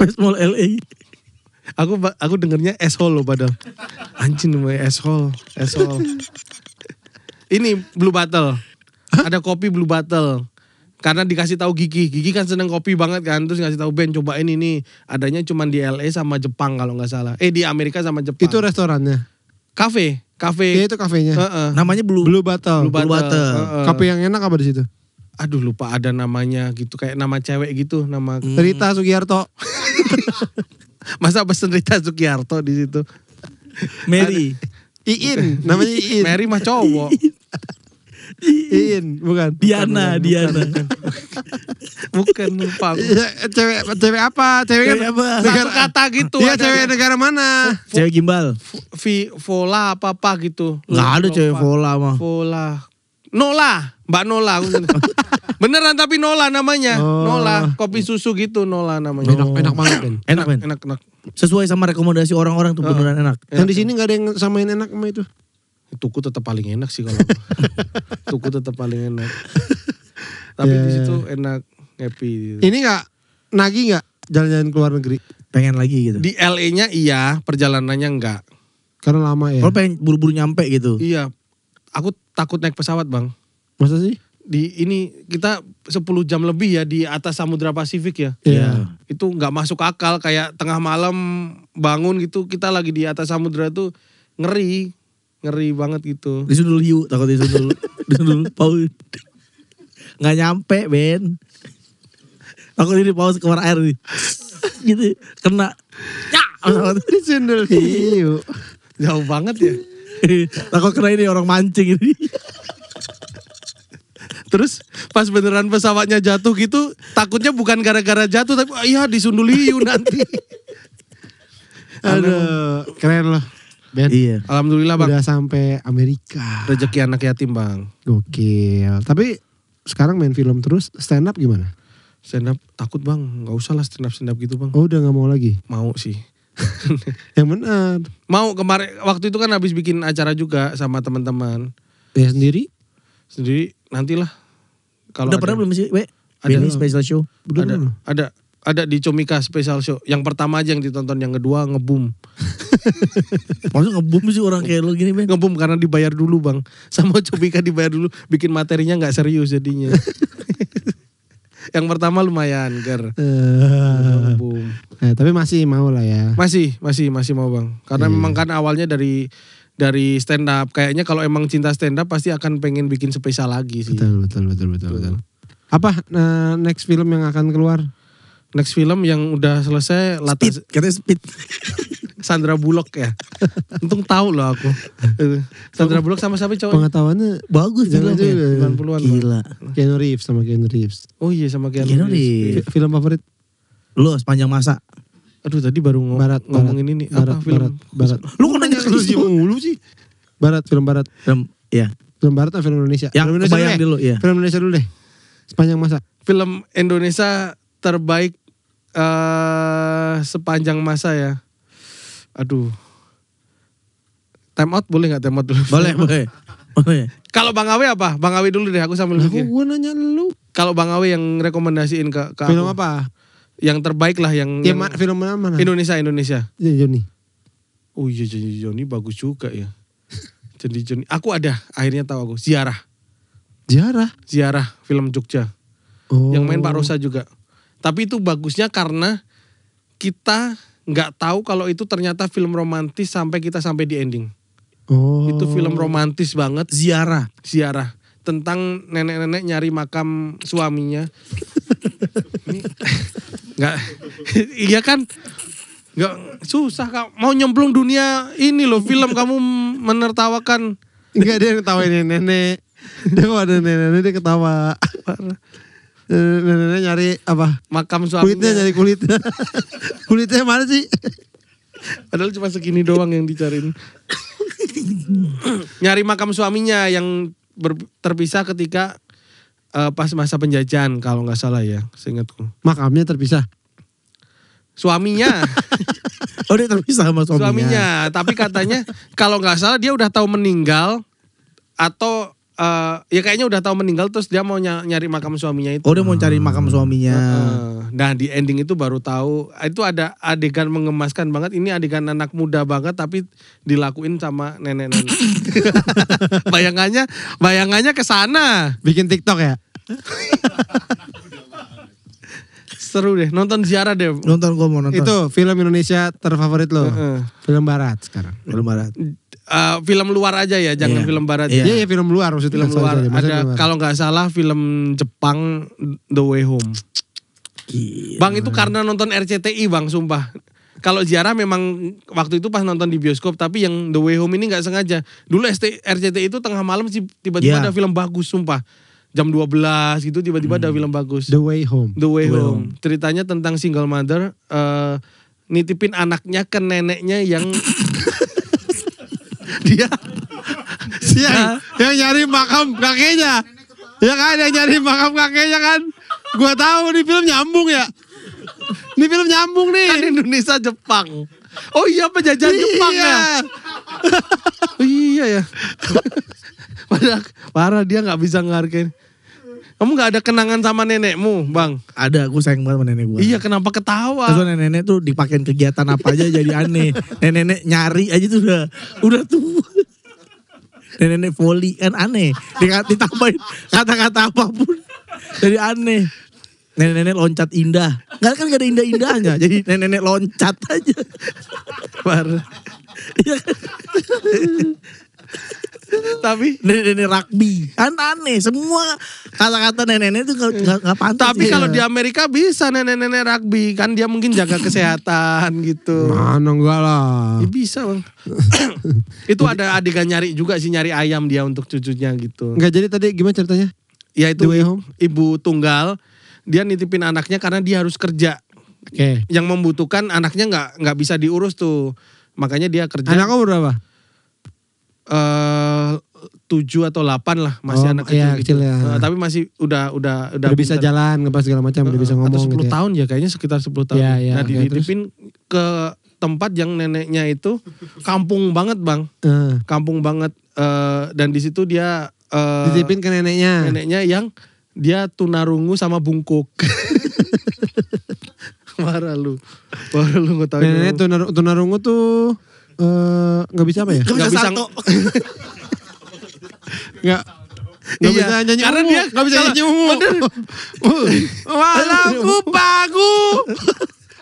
West Mall LA. Aku dengernya asshole loh padahal. Anjing namanya asshole. Ini Blue Bottle. Ada kopi Blue Bottle. Karena dikasih tahu Gigi kan seneng kopi banget kan, terus ngasih tahu Ben cobain ini. Adanya cuma di LA sama Jepang kalau nggak salah. Di Amerika sama Jepang. Itu restorannya. kafe. Ya itu kafenya. Heeh. Namanya Blue Bottle. Blue Bottle. Bottle. Heeh. Kopi yang enak apa di situ? aduh lupa ada namanya gitu, kayak nama cewek gitu, nama Rita Sugiarto. masa pesen Rita Sugiarto di situ. Mary. Iin, namanya Iin. Mary mah cowok. Iin, bukan. Diana. Bukan, lupa aku. Ya, cewek apa? Cewek kan Cewek apa? negara Satu kata gitu. Iya, ada. cewek negara mana? Cewek gimbal. Vola apa gitu. Nggak ada Lupa. cewek vola mah. Vola. Nola, Mbak Nola. Beneran tapi Nola namanya. Oh. Nola, kopi susu gitu Nola namanya. Enak banget kan. Enak Ben. Enak. Sesuai sama rekomendasi orang-orang tuh beneran enak. Yang di sini nggak ada yang samain enak sama itu. Tuku tetap paling enak sih kalau aku. Tuku tetap paling enak. Tapi Ya. di situ enak, happy. Ini nggak nagih nggak jalan-jalan ke luar negeri? Pengen lagi gitu. Di LA-nya iya, perjalanannya enggak. Karena lama ya. Kalau pengen buru-buru nyampe gitu. Iya. Aku takut naik pesawat, Bang. Masa sih? Di ini kita 10 jam lebih ya di atas Samudra Pasifik ya. Iya. Itu nggak masuk akal, kayak tengah malam bangun gitu kita lagi di atas samudra tuh ngeri banget gitu. Disundul hiu, takut disundul paus. Nggak nyampe Ben. Takut ini paus keluar air nih. Gitu, kena. Ya! Disundul hiu. Jauh banget ya. Takut kena ini orang mancing ini. Terus pas beneran pesawatnya jatuh gitu, takutnya bukan gara-gara jatuh tapi iya disundul hiu nanti. Aduh, keren loh. Ben, Iya. Alhamdulillah Bang, udah sampai Amerika. rezeki anak yatim Bang. Gokil. Tapi sekarang main film terus, stand up gimana? Stand up takut Bang, nggak usah lah stand up gitu Bang. Oh, udah nggak mau lagi. Mau sih. Yang benar. Mau kemarin waktu itu kan habis bikin acara juga sama teman-teman. Ya sendiri? Sendiri nantilah. Kalau Udah pernah belum sih, We? Ada. Benny special show. Udah ada, belum? ada di Comika Special Show. Yang pertama aja yang ditonton, yang kedua ngebum. Maksudnya ngebum sih orang kayak lo gini, Ben. Ngebum karena dibayar dulu Bang. Sama Comika dibayar dulu, bikin materinya nggak serius jadinya. Yang pertama lumayan, Ger. Ngebum. Tapi masih mau lah ya. Masih mau Bang. Karena memang kan awalnya dari stand up. Kayaknya kalau emang cinta stand up pasti akan pengen bikin spesial lagi sih. Betul. Apa next film yang akan keluar? Next film yang udah selesai Speed, katanya Speed. Sandra Bullock ya. Untung tahu loh aku. Sandra Bullock sama siapa cowok? Pengetahuannya Bagus Jangan filmnya. juga. 90-an. Gila. Keanu Reeves sama Keanu Reeves. Oh iya sama Keanu Keanu Reeves. Reeves. Film favorit? Lo sepanjang masa. Aduh tadi baru ngomongin ini. Apa film? Barat. Lu kok nanya ke Lu mulu sih. Barat, film barat. Film, ya. Film barat atau film Indonesia? Yang Film Indonesia kebayang dulu dulu, deh. ya. Film Indonesia dulu deh. Sepanjang masa. Film Indonesia terbaik sepanjang masa ya. Aduh. Time out boleh nggak time out dulu? Boleh. Kalau Bang Awe apa? Bang Awe dulu deh, aku sambil Lah kok mikir. gue nanya lu. Kalau Bang Awe yang rekomendasiin ke Film aku. apa? Yang terbaik lah yang, Ya, yang film mana? Indonesia. Ya, Joni. Oh iya Johnny bagus juga ya. Johnny. Aku ada, akhirnya tahu aku. Ziarah film Jogja. Oh. Yang main Pak Rosa juga. Tapi itu bagusnya karena kita nggak tahu kalau itu ternyata film romantis sampai kita sampai di ending. Oh. Itu film romantis banget. Ziarah. Tentang nenek-nenek nyari makam suaminya. Nggak, iya kan? Nggak susah kak. Mau nyemplung dunia ini loh film kamu menertawakan. Enggak, dia yang ketawain nenek. Dia kok ada nenek dia ketawa. Nenek nyari apa? Makam suaminya. Kulitnya nyari kulitnya. Kulitnya mana sih? Padahal cuma segini doang yang dicariin. Nyari makam suaminya yang terpisah ketika pas masa penjajahan kalau nggak salah ya, seingatku. Makamnya terpisah. Suaminya. Oh dia terpisah sama suaminya. Suaminya. Tapi katanya kalau nggak salah dia udah tahu meninggal atau ya kayaknya udah tahu meninggal terus dia mau nyari makam suaminya itu. Oh dia mau cari makam suaminya. Nah di ending itu baru tahu itu ada adegan mengemaskan banget. Ini adegan anak muda banget tapi dilakuin sama nenek-nenek. bayangannya ke sana. Bikin TikTok ya? Seru deh, nonton Ziarah deh. Nonton gue mau nonton. Itu film Indonesia terfavorit lo. Film barat sekarang. Film barat. film luar aja ya, jangan Iya. film barat. Iya. Iya, film luar maksudnya. Film sorry, luar sorry, maksudnya ada luar. kalau nggak salah film Jepang The Way Home. Gila. Bang itu karena nonton RCTI bang, sumpah. Kalau ziarah memang waktu itu pas nonton di bioskop, tapi yang The Way Home ini nggak sengaja. Dulu RCTI itu tengah malam sih tiba-tiba Iya. ada film bagus, sumpah. Jam 12 gitu tiba-tiba ada film bagus. The Way Home. The Way The Way Home. Ceritanya tentang single mother nitipin anaknya ke neneknya yang dia yang nyari makam kakeknya. Ya kan, yang nyari makam kakeknya kan. Gua tahu nih film nyambung ya. Ini film nyambung nih. kan Indonesia Jepang. Oh iya penjajahan Jepang Iya. ya. Oh iya ya. Padahal parah dia nggak bisa ngehargain. Kamu nggak ada kenangan sama nenekmu, Bang? Ada, aku sayang banget sama nenek gue. Iya, kenapa ketawa? Terus nenek-nenek tuh dipakein kegiatan apa aja jadi aneh. Nenek-nenek nyari aja tuh udah tua. Nenek-nenek volley kan aneh. Ditambahin kata-kata apapun jadi aneh. Nenek-nenek loncat indah. Nggak kan gak ada indah-indahnya. Jadi nenek-nenek loncat aja. Parah. Iya kan? Tapi Nenek-nenek rugby. Kan aneh. Semua kata-kata nenek-nenek tuh gak pantas. tapi ya. kalau di Amerika bisa nenek-nenek rugby, kan dia mungkin jaga kesehatan gitu. Mana enggak lah. Ya bisa, Bang. Itu ada adegan nyari juga sih, nyari ayam dia untuk cucunya gitu. Enggak, jadi tadi gimana ceritanya? Ya itu The Way Home? ibu tunggal, dia nitipin anaknya karena dia harus kerja. Oke. Yang membutuhkan anaknya nggak bisa diurus tuh. Makanya dia kerja. Anak kamu berapa? 7 atau 8 lah, masih Oh, anak kecil iya, gitu. kecil ya. Tapi masih udah Udah bisa pintar. jalan, ngebahas segala macam, udah bisa ngomong atau 10 gitu ya. tahun ya, kayaknya sekitar 10 tahun. Iya, iya, Nah, oke, dititipin ke tempat yang neneknya itu kampung banget, Bang. Kampung banget, dan di situ dia Dititipin ke neneknya. neneknya yang dia tunarungu sama bungkuk. Marah lu nggak tahu. Neneknya tunarungu tuh nggak bisa apa ya? Gak bisa Nggak bisa salto. Nggak Iya, bisa nyanyi karena ungu. dia Nggak bisa kalau- nyanyi ungu.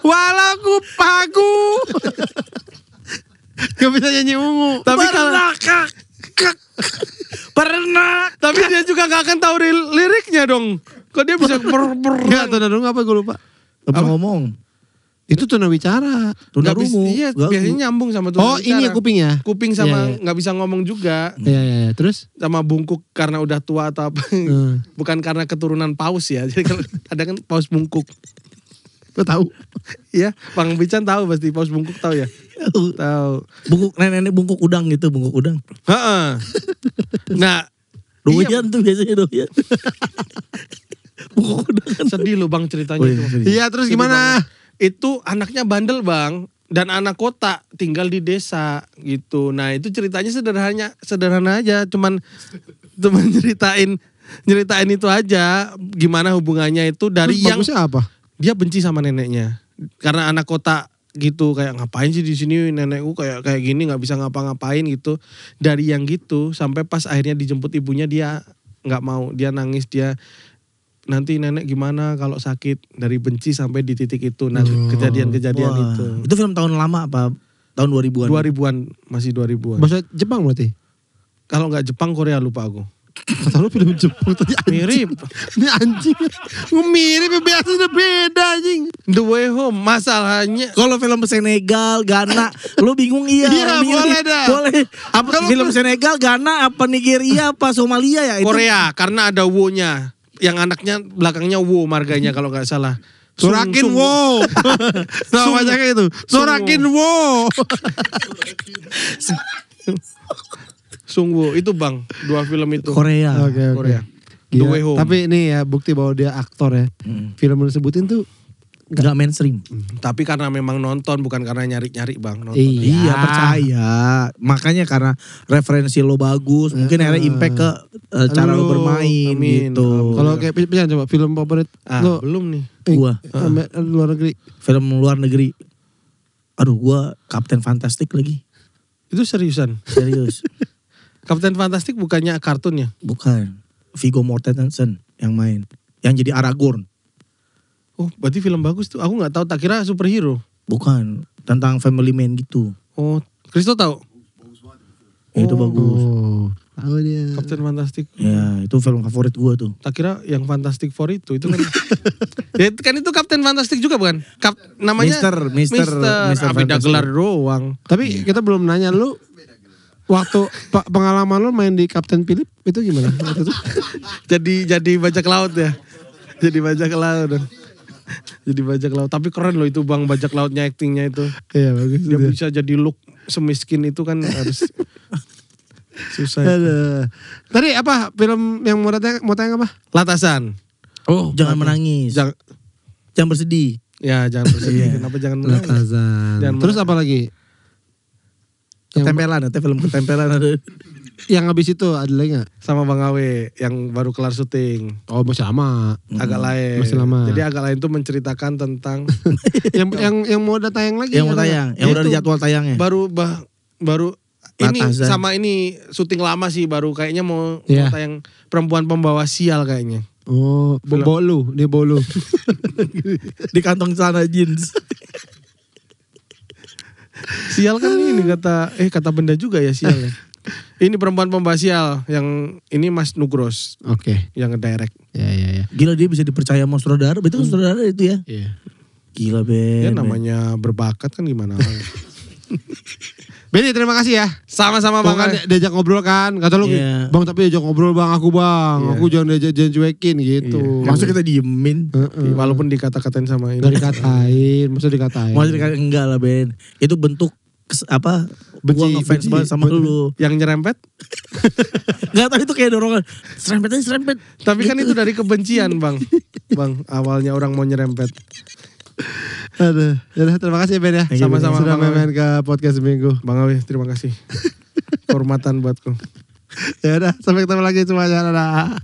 Walaku pagu. Nggak bisa nyanyi ungu. Tapi kalau Pernah. tapi dia juga nggak akan tahu liriknya dong. Kok dia bisa Nggak, tunarungu apa gue lupa. Apa ngomong? Itu tunawicara. Tunarungu. Iya, Gak- biasanya nyambung sama Oh, ini ya kuping ya? Kuping sama Iya, iya. nggak bisa ngomong juga. Iya. Terus? Sama bungkuk karena udah tua atau apa. Bukan karena keturunan paus ya. Jadi kalau ada kan paus bungkuk. Gue tahu. Iya, Bang Bican tahu pasti paus bungkuk tahu ya? Tahu. Bungkuk nenek-nenek bungkuk udang gitu, bungkuk udang. Heeh. Nah, Doyan tuh biasanya doyan. Bungkuk udang kan. sedih loh Bang ceritanya Oh, iya, itu. sedih. Iya, terus Sedih gimana? banget. Itu anaknya bandel Bang, dan anak kota tinggal di desa gitu. Nah itu ceritanya sederhana aja, cuman nyeritain itu aja. Gimana hubungannya itu dari Terus yang bagusnya apa? dia benci sama neneknya karena anak kota gitu, kayak ngapain sih di sini nenekku kayak gini nggak bisa ngapa-ngapain gitu. Dari yang gitu sampai pas akhirnya dijemput ibunya dia nggak mau, dia nangis, dia nanti nenek gimana kalau sakit, dari benci sampai di titik itu. Nah kejadian-kejadian Wah, itu itu film tahun lama apa? Tahun 2000-an? 2000-an, masih 2000-an. Bahasa Jepang berarti? Kalau nggak Jepang Korea lupa aku. Kata lu film Jepang tadi anjing. Mirip. Ini anjing. Mirip, biasa udah beda anjing. The Way Home masalahnya. Kalau film Senegal, Ghana, lu bingung iya. Iya, mirip. boleh dah. Boleh. Apa film Senegal, Ghana, apa Nigeria, apa Somalia ya? Itu Korea karena ada Wo-nya. Yang anaknya belakangnya Wo marganya kalau nggak salah. Sorakin Sung- wo. Namanya kayak itu. Sorakin wo. Sungguh itu Bang, 2 film itu. Korea. Oke. Korea. Gila. The Way Home. Tapi ini ya bukti bahwa dia aktor ya. Film yang disebutin tuh Gak mainstream. Tapi karena memang nonton, bukan karena nyari-nyari Bang. Nonton. Iya. Iya percaya. Makanya karena referensi lo bagus, mungkin akhirnya impact ke cara lo Lu, bermain amin. gitu. Kalau kayak Pian coba film favorit lo Belum nih. Gua luar negeri. film luar negeri. Aduh, gua Captain Fantastic lagi. Itu seriusan. Serius. Kapten Fantastik bukannya kartun ya? Bukan. Viggo Mortensen yang main. Yang jadi Aragorn. Oh, berarti film bagus tuh. Aku nggak tahu, tak kira superhero. Bukan. Tentang family man gitu. Oh, Kristo tahu? Itu bagus. Tahu dia. Captain Fantastic. Ya, itu film favorit gue tuh. Tak kira yang Fantastic Four itu kan. Ya kan itu Captain Fantastic juga bukan? Namanya Mister beda Fantastic. gelar doang. Tapi kita belum nanya lu waktu pengalaman lu main di Kapten Philip itu gimana? Waktu itu? Jadi bajak laut ya. Jadi bajak laut. Jadi bajak laut. Tapi keren loh itu Bang bajak lautnya, actingnya itu. Iya bagus. Dia bisa jadi look semiskin itu kan harus susah. Aduh. Tadi apa film yang mau tayang apa? Latasan. Oh, jangan menangis. Jangan bersedih. Ya jangan bersedih. Kenapa jangan menangis? Latazan. Jangan Terus apa lagi? Ketempelan, ada film ketempelan ada. Yang habis itu ada lagi nggak? Sama Bang Awe yang baru kelar syuting. Oh masih lama. Agak lain. Masih lama. Jadi agak lain tuh menceritakan tentang yang mau udah tayang lagi. Yang mau tayang, yang udah ada jadwal tayangnya. baru ini Latazan. sama ini syuting lama sih baru kayaknya mau Iya. tayang perempuan pembawa sial kayaknya. Oh, bolu, dia bolu. Di kantong celana jeans. Sial kan ini kata benda juga ya sial ya. Ini perempuan pembawa sial yang ini Mas Nugros Oke. yang ngedirect. Ya. Gila dia bisa dipercaya sama sutradara. Betul kan sutradara itu ya? Iya. Gila Ben. Ya namanya berbakat kan gimana. Benny terima kasih ya. Sama-sama Bang. Bang kan diajak ngobrol kan. Kata lu, Iya. Bang tapi diajak ngobrol bang aku bang. Iya. Aku jangan cuekin gitu. Iya. Masa kita diemin? Walaupun dikata-katain sama ini. Gak dikatain, maksudnya dikatain. Masa dikata enggak lah Ben. Itu bentuk Benci, gua ngefans benci. banget sama lu. Yang nyerempet. Gak tau itu kayak dorongan. Serempet aja serempet. Tapi kan itu dari kebencian Bang. Bang awalnya orang mau nyerempet. Aduh, yaudah, terima kasih Ben ya. Thank you, Sama-sama Ben. sudah main ke podcast Minggu. Bang Awe terima kasih. Kehormatan buatku. Ya udah, sampai ketemu lagi semuanya. Dadah.